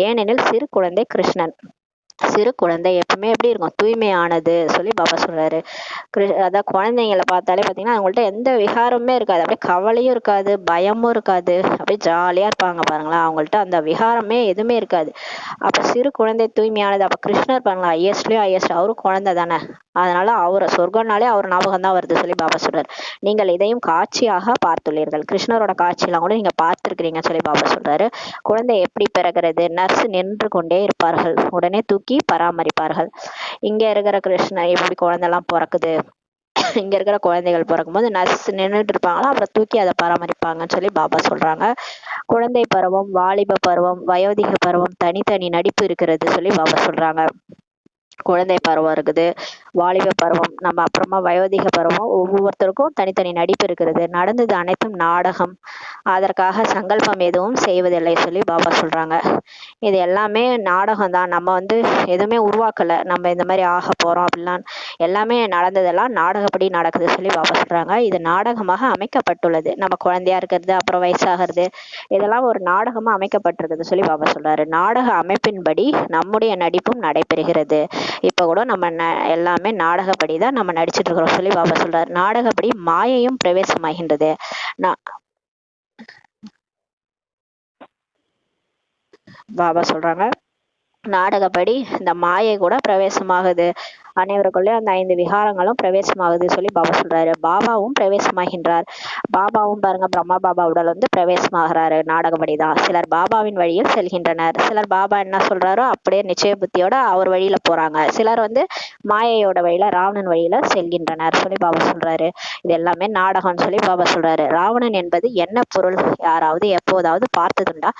ஏனெனில் சிறு குழந்தை கிருஷ்ணன், சிறு குழந்தை எப்பவுமே எப்படி இருக்கும், தூய்மையானது சொல்லி பாபா சொல்றாரு. அதான் குழந்தைங்களை பார்த்தாலே பாத்தீங்கன்னா அவங்கள்ட்ட எந்த விகாரமுமே இருக்காது, அப்படியே கவலையும் இருக்காது, பயமும் இருக்காது, அப்படியே ஜாலியா இருப்பாங்க பாருங்களா. அவங்கள்ட்ட அந்த விகாரமே எதுவுமே இருக்காது. அப்ப சிறு குழந்தை தூய்மையானது. அப்ப கிருஷ்ணர் பாருங்களா, ஐஎஸ்லயும் ஐஎஸ், அவரும் குழந்தை தானே. அதனால அவர் சொர்க்கம்னாலே அவர் ஞாபகம் தான் வருது சொல்லி பாபா சொல்றாரு. நீங்கள் இதையும் காட்சியாக பார்த்துள்ளீர்கள், கிருஷ்ணரோட காட்சியெல்லாம் கூட நீங்க பார்த்திருக்கிறீங்கன்னு சொல்லி பாபா சொல்றாரு. குழந்தை எப்படி பிறக்கிறது, நர்ஸ் நின்று கொண்டே இருப்பார்கள், உடனே தூக்கி பராமரிப்பார்கள். இங்க இருக்கிற கிருஷ்ணர் எப்படி குழந்தைலாம் பிறக்குது, இங்க இருக்கிற குழந்தைகள் பிறக்கும் போது நர்ஸ் நின்றுட்டு இருப்பாங்களா, அப்புறம் தூக்கி அதை பராமரிப்பாங்கன்னு சொல்லி பாபா சொல்றாங்க. குழந்தை பருவம், வாலிப பருவம், வயோதிக பருவம், தனித்தனி நடிப்பு இருக்கிறது சொல்லி பாபா சொல்றாங்க. குழந்தை பருவம் இருக்குது, வாலிப பருவம், நம்ம அப்புறமா வயோதிக பருவம், ஒவ்வொருத்தருக்கும் தனித்தனி நடிப்பு இருக்கிறது. நடந்தது அனைத்தும் நாடகம், அதற்காக சங்கல்பம் எதுவும் செய்வதில்லை சொல்லி பாபா சொல்றாங்க. இது எல்லாமே நாடகம் தான், நம்ம எதுவுமே உருவாக்கல, நம்ம இந்த மாதிரி ஆக போறோம் அப்படிலாம். எல்லாமே நடந்ததெல்லாம் நாடகப்படி நடக்குது சொல்லி பாபா சொல்றாங்க. இது நாடகமாக அமைக்கப்பட்டுள்ளது. நம்ம குழந்தையா இருக்கிறது, அப்புறம் வயசாகிறது, இதெல்லாம் ஒரு நாடகமா அமைக்கப்பட்டிருக்குது சொல்லி பாபா சொல்றாரு. நாடக அமைப்பின்படி நம்முடைய நடிப்பும் நடைபெறுகிறது. இப்ப கூட நம்ம எல்லாமே நாடகப்படிதான் நம்ம நடிச்சிட்டு இருக்கிறோம் சொல்லி பாபா சொல்றாரு. நாடகப்படி மாயையும் பிரவேசமாகின்றது. பாபா சொல்றாங்க நாடகப்படி இந்த மாயை கூட பிரவேசமாகுது, அனைவருக்குள்ளே அந்த 5 விகாரங்களும் பிரவேசமாகுது சொல்லி பாபா சொல்றாரு. பாபாவும் பிரவேசமாகின்றார். பாபாவும் பாருங்க, பிரம்மா பாபா உடல் பிரவேசமாகிறாரு நாடகப்படிதான். சிலர் பாபாவின் வழியில் செல்கின்றனர், சிலர் பாபா என்ன சொல்றாரோ அப்படியே நிச்சய புத்தியோட அவர் வழியில போறாங்க, சிலர் மாயையோட வழியில, ராவணன் வழியில செல்கின்றனர் சொல்லி பாபா சொல்றாரு. இது எல்லாமே நாடகம்னு சொல்லி பாபா சொல்றாரு. ராவணன் என்பது என்ன பொருள், யாராவது எப்போதாவது பார்த்ததுண்டா?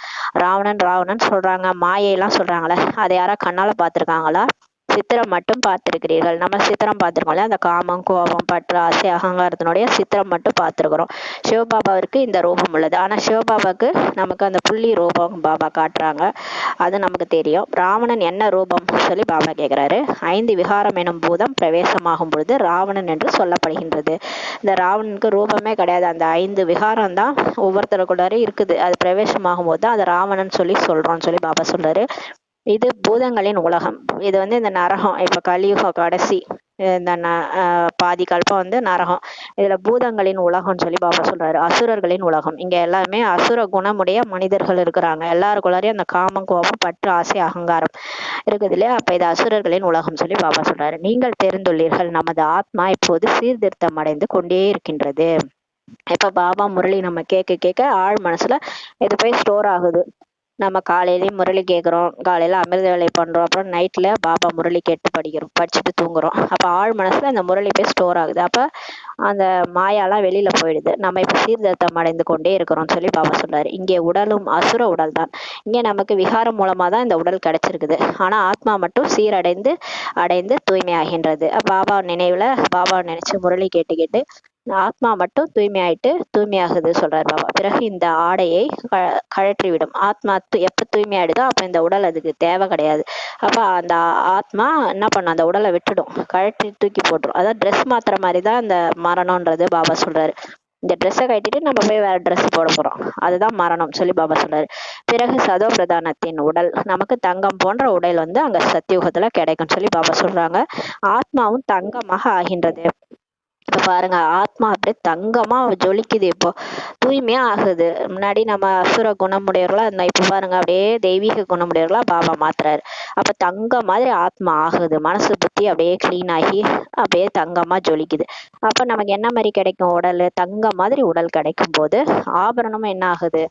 ராவணன் ராவணன் சொல்றாங்க, மாயையெல்லாம் சொல்றாங்களே, அதை யாரா கண்ணால பார்த்திருக்காங்களா? சித்திரம் மட்டும் பார்த்திருக்கிறீர்கள். நம்ம சித்திரம் பார்த்திருக்கோம்ல, அந்த காமம், கோபம், பற்று, ஆசை, அகங்காரத்தினுடைய சித்திரம் மட்டும் பார்த்திருக்கிறோம். சிவபாபாவிற்கு இந்த ரூபம் உள்ளது. ஆனா சிவபாபாவுக்கு நமக்கு அந்த புள்ளி ரூபம் பாபா காட்டுறாங்க, அது நமக்கு தெரியும். ராவணன் என்ன ரூபம் சொல்லி பாபா கேட்கிறாரு. 5 விகாரம் எனும் பூதம் பிரவேசமாகும் பொழுது ராவணன் என்று சொல்லப்படுகின்றது. இந்த ராவணனுக்கு ரூபமே கிடையாது, அந்த 5 விகாரம் தான் ஒவ்வொருத்தருக்குள்ளாரே இருக்குது. அது பிரவேசமாகும் போது அது ராவணன் சொல்லி சொல்றோம்னு சொல்லி பாபா சொல்றாரு. இது பூதங்களின் உலகம். இது இந்த நரகம், இப்ப கலியுக கடைசி இந்த பாதி கல்பம் நரகம். இதுல பூதங்களின் உலகம்னு சொல்லி பாபா சொல்றாரு. அசுரர்களின் உலகம், இங்க எல்லாமே அசுர குணமுடைய மனிதர்கள் இருக்கிறாங்க. எல்லாருக்குள்ளாரையும் அந்த காமம், கோபம், பற்று, ஆசை, அகங்காரம் இருக்குது இல்லையா. அப்ப இது அசுரர்களின் உலகம் சொல்லி பாபா சொல்றாரு. நீங்கள் தெரிந்துள்ளீர்கள், நமது ஆத்மா இப்போது சீர்திருத்தம் அடைந்து கொண்டே இருக்கின்றது. இப்ப பாபா முரளி நம்ம கேட்க கேட்க ஆழ் மனசுல இது போய் ஸ்டோர் ஆகுது. நம்ம காலையிலயும் முரளி கேட்குறோம், காலையில அமிர்த வேலை பண்றோம், அப்புறம் நைட்ல பாபா முரளி கேட்டு படிச்சுட்டு தூங்குறோம். அப்ப ஆழ் மனசுல அந்த முரளி போய் ஸ்டோர் ஆகுது. அப்ப அந்த மாயாலாம் வெளியில போயிடுது. நம்ம இப்ப சீர்திருத்தம் அடைந்து கொண்டே இருக்கிறோம்னு சொல்லி பாபா சொல்றாரு. இங்கே உடலும் அசுர உடல் தான். இங்க நமக்கு விகாரம் மூலமா தான் இந்த உடல் கிடைச்சிருக்குது. ஆனா ஆத்மா மட்டும் அடைந்து தூய்மையாகின்றது. பாபா நினைவுல பாபா நினைச்சு முரளி கேட்டு கேட்டு ஆத்மா மட்டும் தூய்மையாகுது சொல்றாரு பாபா. பிறகு இந்த ஆடையை கழற்றிவிடும். ஆத்மா எப்ப தூய்மையாயிடுதோ அப்ப இந்த உடல் அதுக்கு தேவை கிடையாது. அப்ப அந்த ஆத்மா என்ன பண்ணும், அந்த உடலை விட்டுடும், கழற்றி தூக்கி போட்டுரும். அதாவது ட்ரெஸ் மாத்துற மாதிரிதான் இந்த மரணம்ன்றது பாபா சொல்றாரு. இந்த ட்ரெஸ்ஸை கட்டிட்டு நம்ம போய் வேற ட்ரெஸ் போட போறோம், அதுதான் மரணம் சொல்லி பாபா சொல்றாரு. பிறகு சதோ பிரதானத்தின் உடல், நமக்கு தங்கம் போன்ற உடல் அங்க சத்தியுகத்துல கிடைக்கும் சொல்லி பாபா சொல்றாங்க. ஆத்மாவும் தங்கமாக ஆகின்றது. இப்ப பாருங்க, ஆத்மா அப்படியே தங்கமா ஜொலிக்குது, இப்போ தூய்மையா ஆகுது. முன்னாடி நம்ம அசுர குணமுடையவர்களா இருந்தா, இப்ப பாருங்க அப்படியே தெய்வீக குணமுடையவர்களா பாபா மாத்துறாரு. அப்ப தங்க மாதிரி ஆத்மா ஆகுது, மனசு புத்தி அப்படியே கிளீன் ஆகி அப்படியே தங்கமா ஜொலிக்குது. அப்ப நமக்கு என்ன மாதிரி கிடைக்கும், உடல் தங்க மாதிரி உடல் கிடைக்கும் போது ஆபரணமும் என்ன ஆகுது,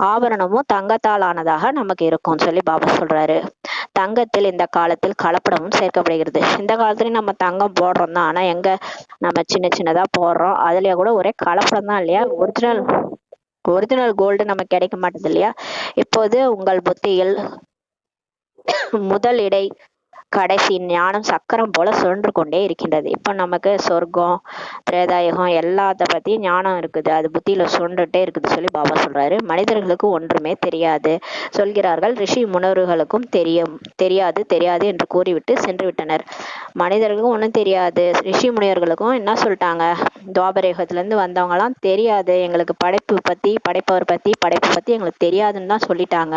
ஆபரணமும் தங்கத்தால் ஆனதாக நமக்கு இருக்கும் சொல்லி பாபா சொல்றாரு. தங்கத்தில் இந்த காலத்தில் கலப்படமும் சேர்க்கப்படுகிறது. இந்த காலத்துலயும் நம்ம தங்கம் போடுறோம் தான், ஆனா எங்க நம்ம சின்னதா போடுறோம், அதுலயே கூட ஒரே கலப்படம் தான் இல்லையா. ஒரிஜினல் கோல்டு நமக்கு கிடைக்க மாட்டேது இல்லையா. இப்போது உங்கள் புத்தியில் முதல் இடை கடைசி ஞானம் சக்கரம் போல சுழன்று கொண்டே இருக்கின்றது. இப்ப நமக்கு சொர்க்கம், திரேதாயுகம் எல்லாத்த பத்தியும் ஞானம் இருக்குது, அது புத்தியில சுழன்றுட்டே இருக்குது சொல்லி பாபா சொல்றாரு. மனிதர்களுக்கு ஒன்றுமே தெரியாது சொல்கிறார்கள், ரிஷி முனவர்களுக்கும் தெரியாது என்று கூறிவிட்டு சென்று விட்டனர். மனிதர்களுக்கும் ஒன்றும் தெரியாது, ரிஷி முனிவர்களுக்கும் என்ன சொல்லிட்டாங்க, துவாபர யுகத்துல இருந்து வந்தவங்க எல்லாம் தெரியாது, எங்களுக்கு படைப்பை பத்தி எங்களுக்கு தெரியாதுன்னு தான் சொல்லிட்டாங்க.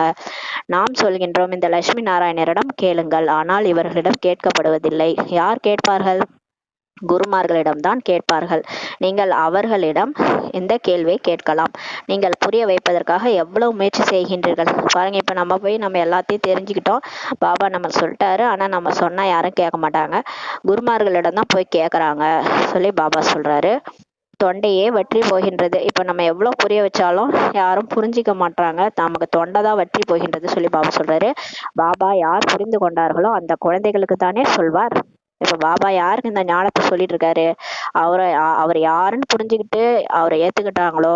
நாம் சொல்கின்றோம், இந்த லட்சுமி நாராயணரிடம் கேளுங்கள், ஆனால் இவர்களிடம் கேட்கப்படுவதில்லை. யார் கேட்பார்கள்? குருமார்களிடம்தான் கேட்பார்கள். நீங்கள் அவர்களிடம் இந்த கேள்வியை கேட்கலாம். நீங்கள் புரிய வைப்பதற்காக எவ்வளவு முயற்சி செய்கின்றீர்கள் பாருங்க. இப்ப நம்ம போய் நம்ம எல்லாத்தையும் தெரிஞ்சுக்கிட்டோம், பாபா நம்ம சொல்லிட்டாரு, ஆனா நம்ம சொன்னா யாரும் கேட்க மாட்டாங்க, குருமார்களிடம் தான் போய் கேட்கறாங்க சொல்லி பாபா சொல்றாரு. தொண்டையே வற்றி போகின்றது. இப்ப நம்ம எவ்வளவு புரிய வச்சாலும் யாரும் புரிஞ்சிக்க மாட்டாங்க, நமக்கு தொண்டை தான் வற்றி போகின்றது சொல்லி பாபா சொல்றாரு. பாபா யார் புரிந்து கொண்டார்களோ அந்த குழந்தைகளுக்கு தானே சொல்வார். இப்ப பாபா யாருக்கு இந்த ஞானத்தை சொல்லிட்டு இருக்காரு? அவர் யாருன்னு புரிஞ்சுக்கிட்டு அவரை ஏத்துக்கிட்டாங்களோ,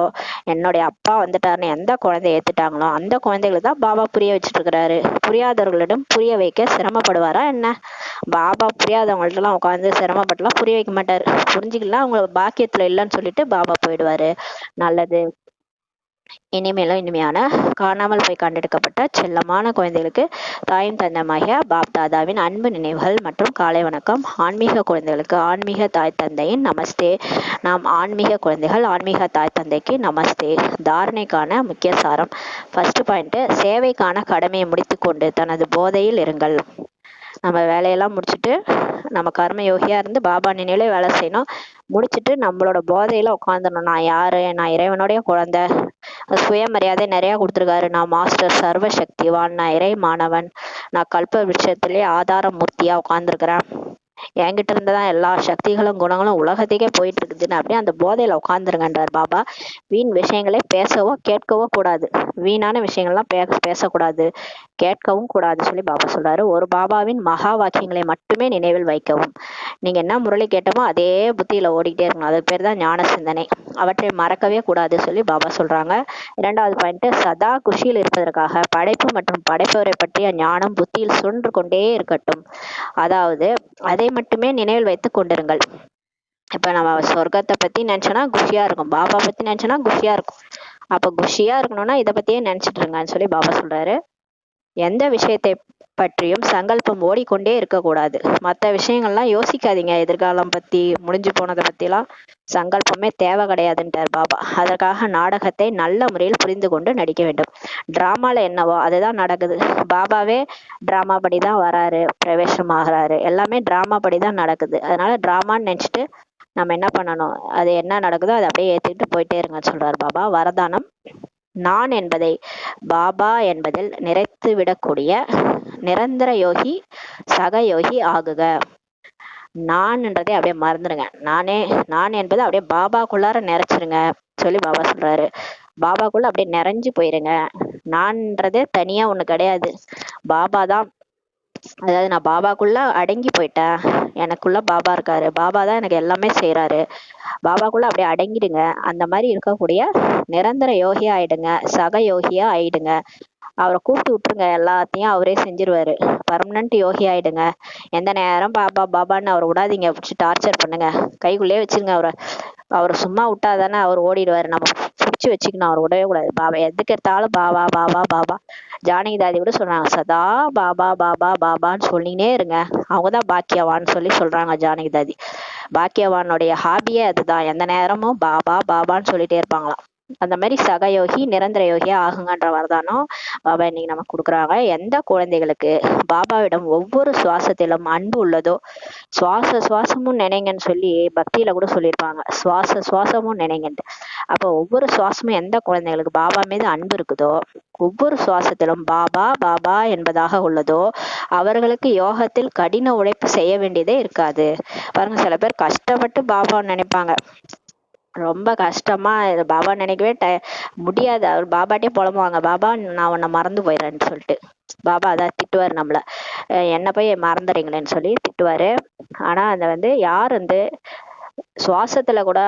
என்னுடைய அப்பா வந்துட்டாருன்னு எந்த குழந்தை ஏத்துட்டாங்களோ அந்த குழந்தைகளுக்கு தான் பாபா புரிய வச்சுட்டு இருக்கிறாரு. புரியாதவர்களிடம் புரிய வைக்க சிரமப்படுவாரா என்ன? பாபா புரியாதவங்கள்ட்ட எல்லாம் உட்காந்து சிரமப்பட்டுலாம் புரிய வைக்க மாட்டாரு. புரிஞ்சுக்கலாம் அவங்க பாக்கியத்துல இல்லைன்னு சொல்லிட்டு பாபா போயிடுவாரு. நல்லது. இனிமேலும் இனிமையான காணாமல் போய் கண்டெடுக்கப்பட்ட செல்லமான குழந்தைகளுக்கு தாயும் தந்தமாகிய பாப் தாதாவின் அன்பு நினைவுகள் மற்றும் காலை வணக்கம். ஆன்மீக குழந்தைகளுக்கு ஆன்மீக தாய் தந்தையின் நமஸ்தே. நாம் ஆன்மீக குழந்தைகள், ஆன்மீக தாய் தந்தைக்கு நமஸ்தே. தாரணைக்கான முக்கிய சாரம். ஃபர்ஸ்ட் பாயிண்ட், சேவைக்கான கடமையை முடித்துக்கொண்டு தனது போதையில் இருங்கள். நம்ம வேலையெல்லாம் முடிச்சுட்டு நம்ம கர்ம யோகியா இருந்து பாபா நினைவுல வேலை செய்யணும். முடிச்சுட்டு நம்மளோட போதையில உட்காந்துடணும். நான் யாரு? நான் இறைவனுடைய குழந்தை. சுயமரியாதை நிறைய கொடுத்துருக்காரு. நான் மாஸ்டர், சர்வ சக்திவான், நான் இறை மாணவன், நான் கல்ப விருட்சத்திலே ஆதார மூர்த்தியா உட்கார்ந்துருக்கிறேன், என்கிட்ட இருந்துதான் எல்லா சக்திகளும் குணங்களும் உலகத்துக்கே போயிட்டு இருக்குதுன்னு அப்படியே அந்த போதையில உட்காந்துருங்கன்றார் பாபா. வீண் விஷயங்களை பேசவோ கேட்கவோ கூடாது. வீணான விஷயங்கள்லாம் பேசக்கூடாது, கேட்கவும் கூடாது சொல்லி பாபா சொல்றாரு. ஒரு பாபாவின் மகா வாக்கியங்களை மட்டுமே நினைவில் வைக்கவும். நீங்க என்ன முரளி கேட்டமோ அதே புத்தியில ஓடிக்கிட்டே இருக்கணும். அதுக்கு பேர் தான் ஞான சிந்தனை. அவற்றை மறக்கவே கூடாது சொல்லி பாபா சொல்றாங்க. இரண்டாவது பாயிண்ட், சதா குஷியில் இருப்பதற்காக படைப்பு மற்றும் படைப்பவரை பற்றிய ஞானம் புத்தியில் சுன்று கொண்டே இருக்கட்டும். அதாவது அதை மட்டுமே நினைவில் வைத்துக் கொண்டிருங்கள். இப்ப நம்ம சொர்க்கத்தை பத்தி நினைச்சோன்னா குஷியா இருக்கும், பாபா பத்தி நினைச்சோன்னா குஷியா இருக்கும். அப்ப குஷியா இருக்கணும்னா இதை பத்தியே நினைச்சிட்டு இருங்கன்னு சொல்லி பாபா சொல்றாரு. எந்த விஷயத்தை பற்றியும் சங்கல்பம் ஓடிக்கொண்டே இருக்கக்கூடாது. மற்ற விஷயங்கள்லாம் யோசிக்காதீங்க. எதிர்காலம் பத்தி, முடிஞ்சு போனதை பத்திலாம் சங்கல்பமே தேவை கிடையாதுன்றார் பாபா. அதற்காக நாடகத்தை நல்ல முறையில் புரிந்து கொண்டு நடிக்க வேண்டும். டிராமால என்னவோ அதுதான் நடக்குது. பாபாவே டிராமா படிதான் வராரு, பிரவேசம் ஆகிறாரு, எல்லாமே டிராமா படிதான் நடக்குது. அதனால டிராமான்னு நினைச்சிட்டு நம்ம என்ன பண்ணணும், அது என்ன நடக்குதோ அதை அப்படியே ஏத்துக்கிட்டு போயிட்டே இருங்கன்னு சொல்றாரு பாபா. வரதானம். நான் என்பதை பாபா என்பதில் நிறைத்து விடக்கூடிய நிரந்தர யோகி, சக யோகி ஆகுக. நான்ன்றதை அப்படியே மறந்துடுங்க. நான் என்பதை அப்படியே பாபாக்குள்ளார நிறைச்சிருங்க சொல்லி பாபா சொல்றாரு. பாபாக்குள்ள அப்படியே நிறைஞ்சு போயிருங்க. நான்ன்றதே தனியா ஒண்ணு கிடையாது, பாபா தான். அதாவது நான் பாபாக்குள்ள அடங்கி போயிட்டேன், எனக்குள்ள பாபா இருக்காரு, பாபா தான் எனக்கு எல்லாமே செய்யறாரு, பாபாக்குள்ள அப்படியே அடங்கிடுங்க. அந்த மாதிரி இருக்கக்கூடிய நிரந்தர யோகியா ஆயிடுங்க, சக யோகியா ஆயிடுங்க. அவரை கூப்பிட்டு விட்டுருங்க, எல்லாத்தையும் அவரே செஞ்சிருவாரு. பர்மனன்ட் யோகி ஆயிடுங்க. எந்த நேரம் பாபா பாபான்னு அவரை விடாதீங்க, பிடிச்சி டார்ச்சர் பண்ணுங்க, கைக்குள்ளேயே வச்சிருங்க அவரை. அவரை சும்மா விட்டாதானே அவர் ஓடிடுவாரு. நம்ம பிடிச்சி வச்சுக்கணும், அவர் விடவே கூடாது. பாபா எதுக்கு எடுத்தாலும் பாபா பாபா பாபா. ஜானகி தாதி கூட சொல்றாங்க, சதா பாபா பாபா பாபான்னு சொல்லினே இருங்க, அவங்கதான் பாக்கியவான்னு சொல்லி சொல்றாங்க ஜானகி தாதி. பாக்கியவானுடைய ஹாபியே அதுதான், எந்த நேரமும் பாபா பாபான்னு சொல்லிட்டே இருப்பாங்களாம். அந்த மாதிரி சகயோகி நிரந்தர யோகியா ஆகுங்கன்ற வரதானம் பாபா இன்னைக்கு நமக்கு கொடுக்குறாங்க. எந்த குழந்தைகளுக்கு பாபாவிடம் ஒவ்வொரு சுவாசத்திலும் அன்பு உள்ளதோ, சுவாசமும் நினைங்கன்னு சொல்லி பக்தியில கூட சொல்லியிருப்பாங்க, சுவாசமும் நினைங்கன்ட்டு. அப்போ ஒவ்வொரு சுவாசமும் எந்த குழந்தைகளுக்கு பாபா மீது அன்பு இருக்குதோ, ஒவ்வொரு சுவாசத்திலும் பாபா பாபா என்பதாக உள்ளதோ, அவர்களுக்கு யோகத்தில் கடின உழைப்பு செய்ய வேண்டியதே இருக்காது. பாருங்க, சில பேர் கஷ்டப்பட்டு பாபான்னு நினைப்பாங்க, ரொம்ப கஷ்டமா பாபா நினைக்கவே முடியாது. அவர் பாபாட்டே புலம்புவாங்க, பாபா நான் உன்னை மறந்து போயிடுறேன்னு சொல்லிட்டு. பாபா அதான் திட்டுவாரு நம்மள, என்ன போய் மறந்துறீங்களேன்னு சொல்லி திட்டுவாரு. ஆனா அந்த யார் சுவாசத்துல கூட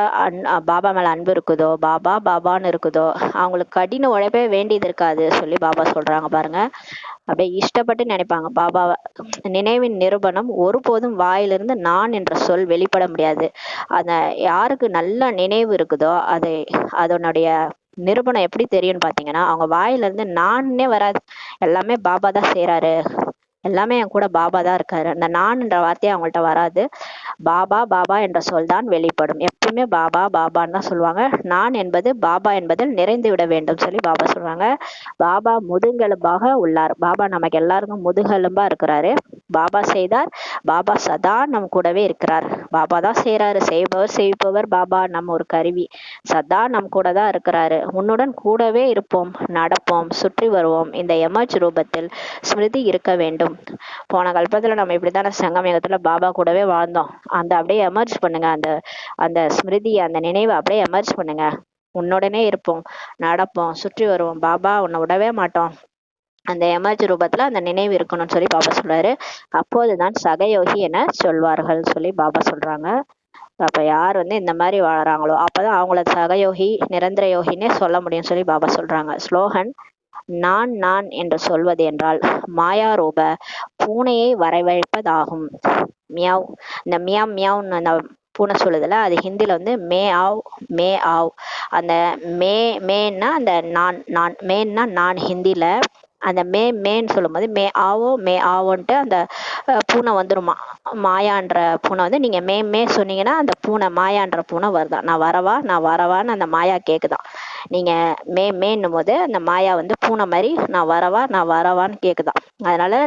பாபா மேல அன்பு இருக்குதோ, பாபா பாபான்னு இருக்குதோ, அவங்களுக்கு கடின உழைப்பே வேண்டியது இருக்காது சொல்லி பாபா சொல்றாங்க. பாருங்க, அப்படியே இஷ்டப்பட்டு நினைப்பாங்க பாபாவை. நினைவின் நிரூபணம். ஒருபோதும் வாயிலிருந்து நான் என்ற சொல் வெளிப்பட முடியாது. அந்த யாருக்கு நல்ல நினைவு இருக்குதோ அதனுடைய நிரூபணம் எப்படி தெரியும்னு பாத்தீங்கன்னா, அவங்க வாயில இருந்து நானே வராது, எல்லாமே பாபா தான் செய்யறாரு, எல்லாமே என் கூட பாபா தான் இருக்காரு. அந்த நான்ன்ற வார்த்தையே அவங்கள்ட்ட வராது. பாபா பாபா என்ற சொல் தான் வெளிப்படும். எப்பவுமே பாபா பாபான்னு தான் சொல்லுவாங்க. நான் என்பது பாபா என்பதில் நிறைந்து விட வேண்டும் சொல்லி பாபா சொல்றாங்க. பாபா முதுகெலும்பாக உள்ளார். பாபா நமக்கு எல்லாருக்கும் முதுகெலும்பா இருக்கிறாரு. பாபா செய்தார், பாபா சதா நம் கூடவே இருக்கிறார். பாபா தான் செய்யறாரு, செய்பவர் பாபா. நம்ம ஒரு கருவி. சதா நம் கூட தான் இருக்கிறாரு. உன்னுடன் கூடவே இருப்போம், நடப்போம், சுற்றி வருவோம். இந்த எமர்ஜ் ரூபத்தில் ஸ்மிருதி இருக்க வேண்டும். போன கல்பத்துல நம்ம இப்படித்தானே சங்கமேகத்துல பாபா கூடவே வாழ்ந்தோம். அந்த அப்படியே எமர்ஜ் பண்ணுங்க. அந்த அந்த ஸ்மிருதி, அந்த நினைவை அப்படியே எமர்ஜ் பண்ணுங்க. உன்னுடனே இருப்போம், நடப்போம், சுற்றி வருவோம். பாபா உன்னை விடவே மாட்டோம். அந்த எமர்ஜ் ரூபத்துல அந்த நினைவு இருக்கணும்னு சொல்லி பாபா சொல்றாரு. அப்போதுதான் சகயோகி என சொல்வார்கள் சொல்லி பாபா சொல்றாங்க. அப்ப யார் இந்த மாதிரி வாழறாங்களோ அப்பதான் அவங்கள சகயோகி, நிரந்தர யோகின்னே சொல்ல முடியும் சொல்லி பாபா சொல்றாங்க. ஸ்லோகன்: நான் நான் என்று சொல்வது என்றால் மாயாரூப பூனையை வரவழைப்பதாகும். மியாவ். இந்த மியாவ் மியாவ்னு அந்த பூனை சொல்லுதுல, அது ஹிந்தில மே ஆவ் மே ஆவ். அந்த மேன்னா அந்த நான் நான், மேன்னா நான் ஹிந்தில. அந்த மேன்னு சொல்லும்போது மே ஆவோன்ட்டு அந்த பூனை வந்துருமா. மாயான்ற பூனை நீங்க மே சொன்னீங்கன்னா அந்த பூனை, மாயான்ற பூனை வருதான். நான் வரவான்னு அந்த மாயா கேக்குதான். நீங்க மேன்னும் போது அந்த மாயா பூனை மாதிரி நான் வரவான்னு கேக்குதான். அதனால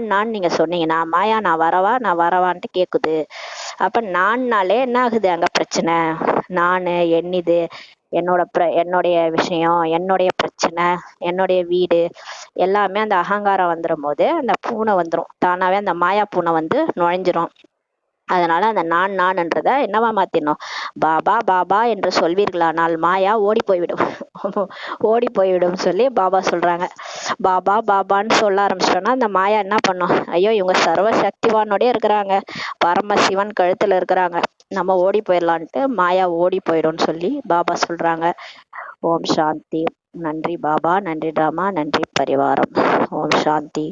நான் நீங்க சொன்னீங்கன்னா மாயா நான் வரவான்ட்டு கேக்குது. அப்ப நான்னாலே என்ன ஆகுது? அங்க பிரச்சனை. நானு, என்னிது, என்னுடைய விஷயம், என்னுடைய பிரச்சனை, என்னுடைய வீடு எல்லாமே அந்த அகங்காரம் வந்துடும் போது அந்த பூனை வந்துடும். தானாவே அந்த மாயா பூனை நுழைஞ்சிரும். அதனால அந்த நான்ன்றத என்னவா மாத்திடணும்? பாபா பாபா என்று சொல்வீர்களானால் மாயா ஓடி போய்விடும் சொல்லி பாபா சொல்றாங்க. பாபா பாபான்னு சொல்ல ஆரம்பிச்சிட்டோம்னா அந்த மாயா என்ன பண்ணும்? ஐயோ, இவங்க சர்வ சக்திவானோடய இருக்கிறாங்க, பரமசிவன் கழுத்துல இருக்கிறாங்க, நம்ம ஓடி போயிடலான்ட்டு மாயா ஓடி போயிடும்னு சொல்லி பாபா சொல்றாங்க. ஓம் சாந்தி. நன்றி பாபா, நன்றி ராமா, நன்றி பரிவாரம். ஓம் சாந்தி.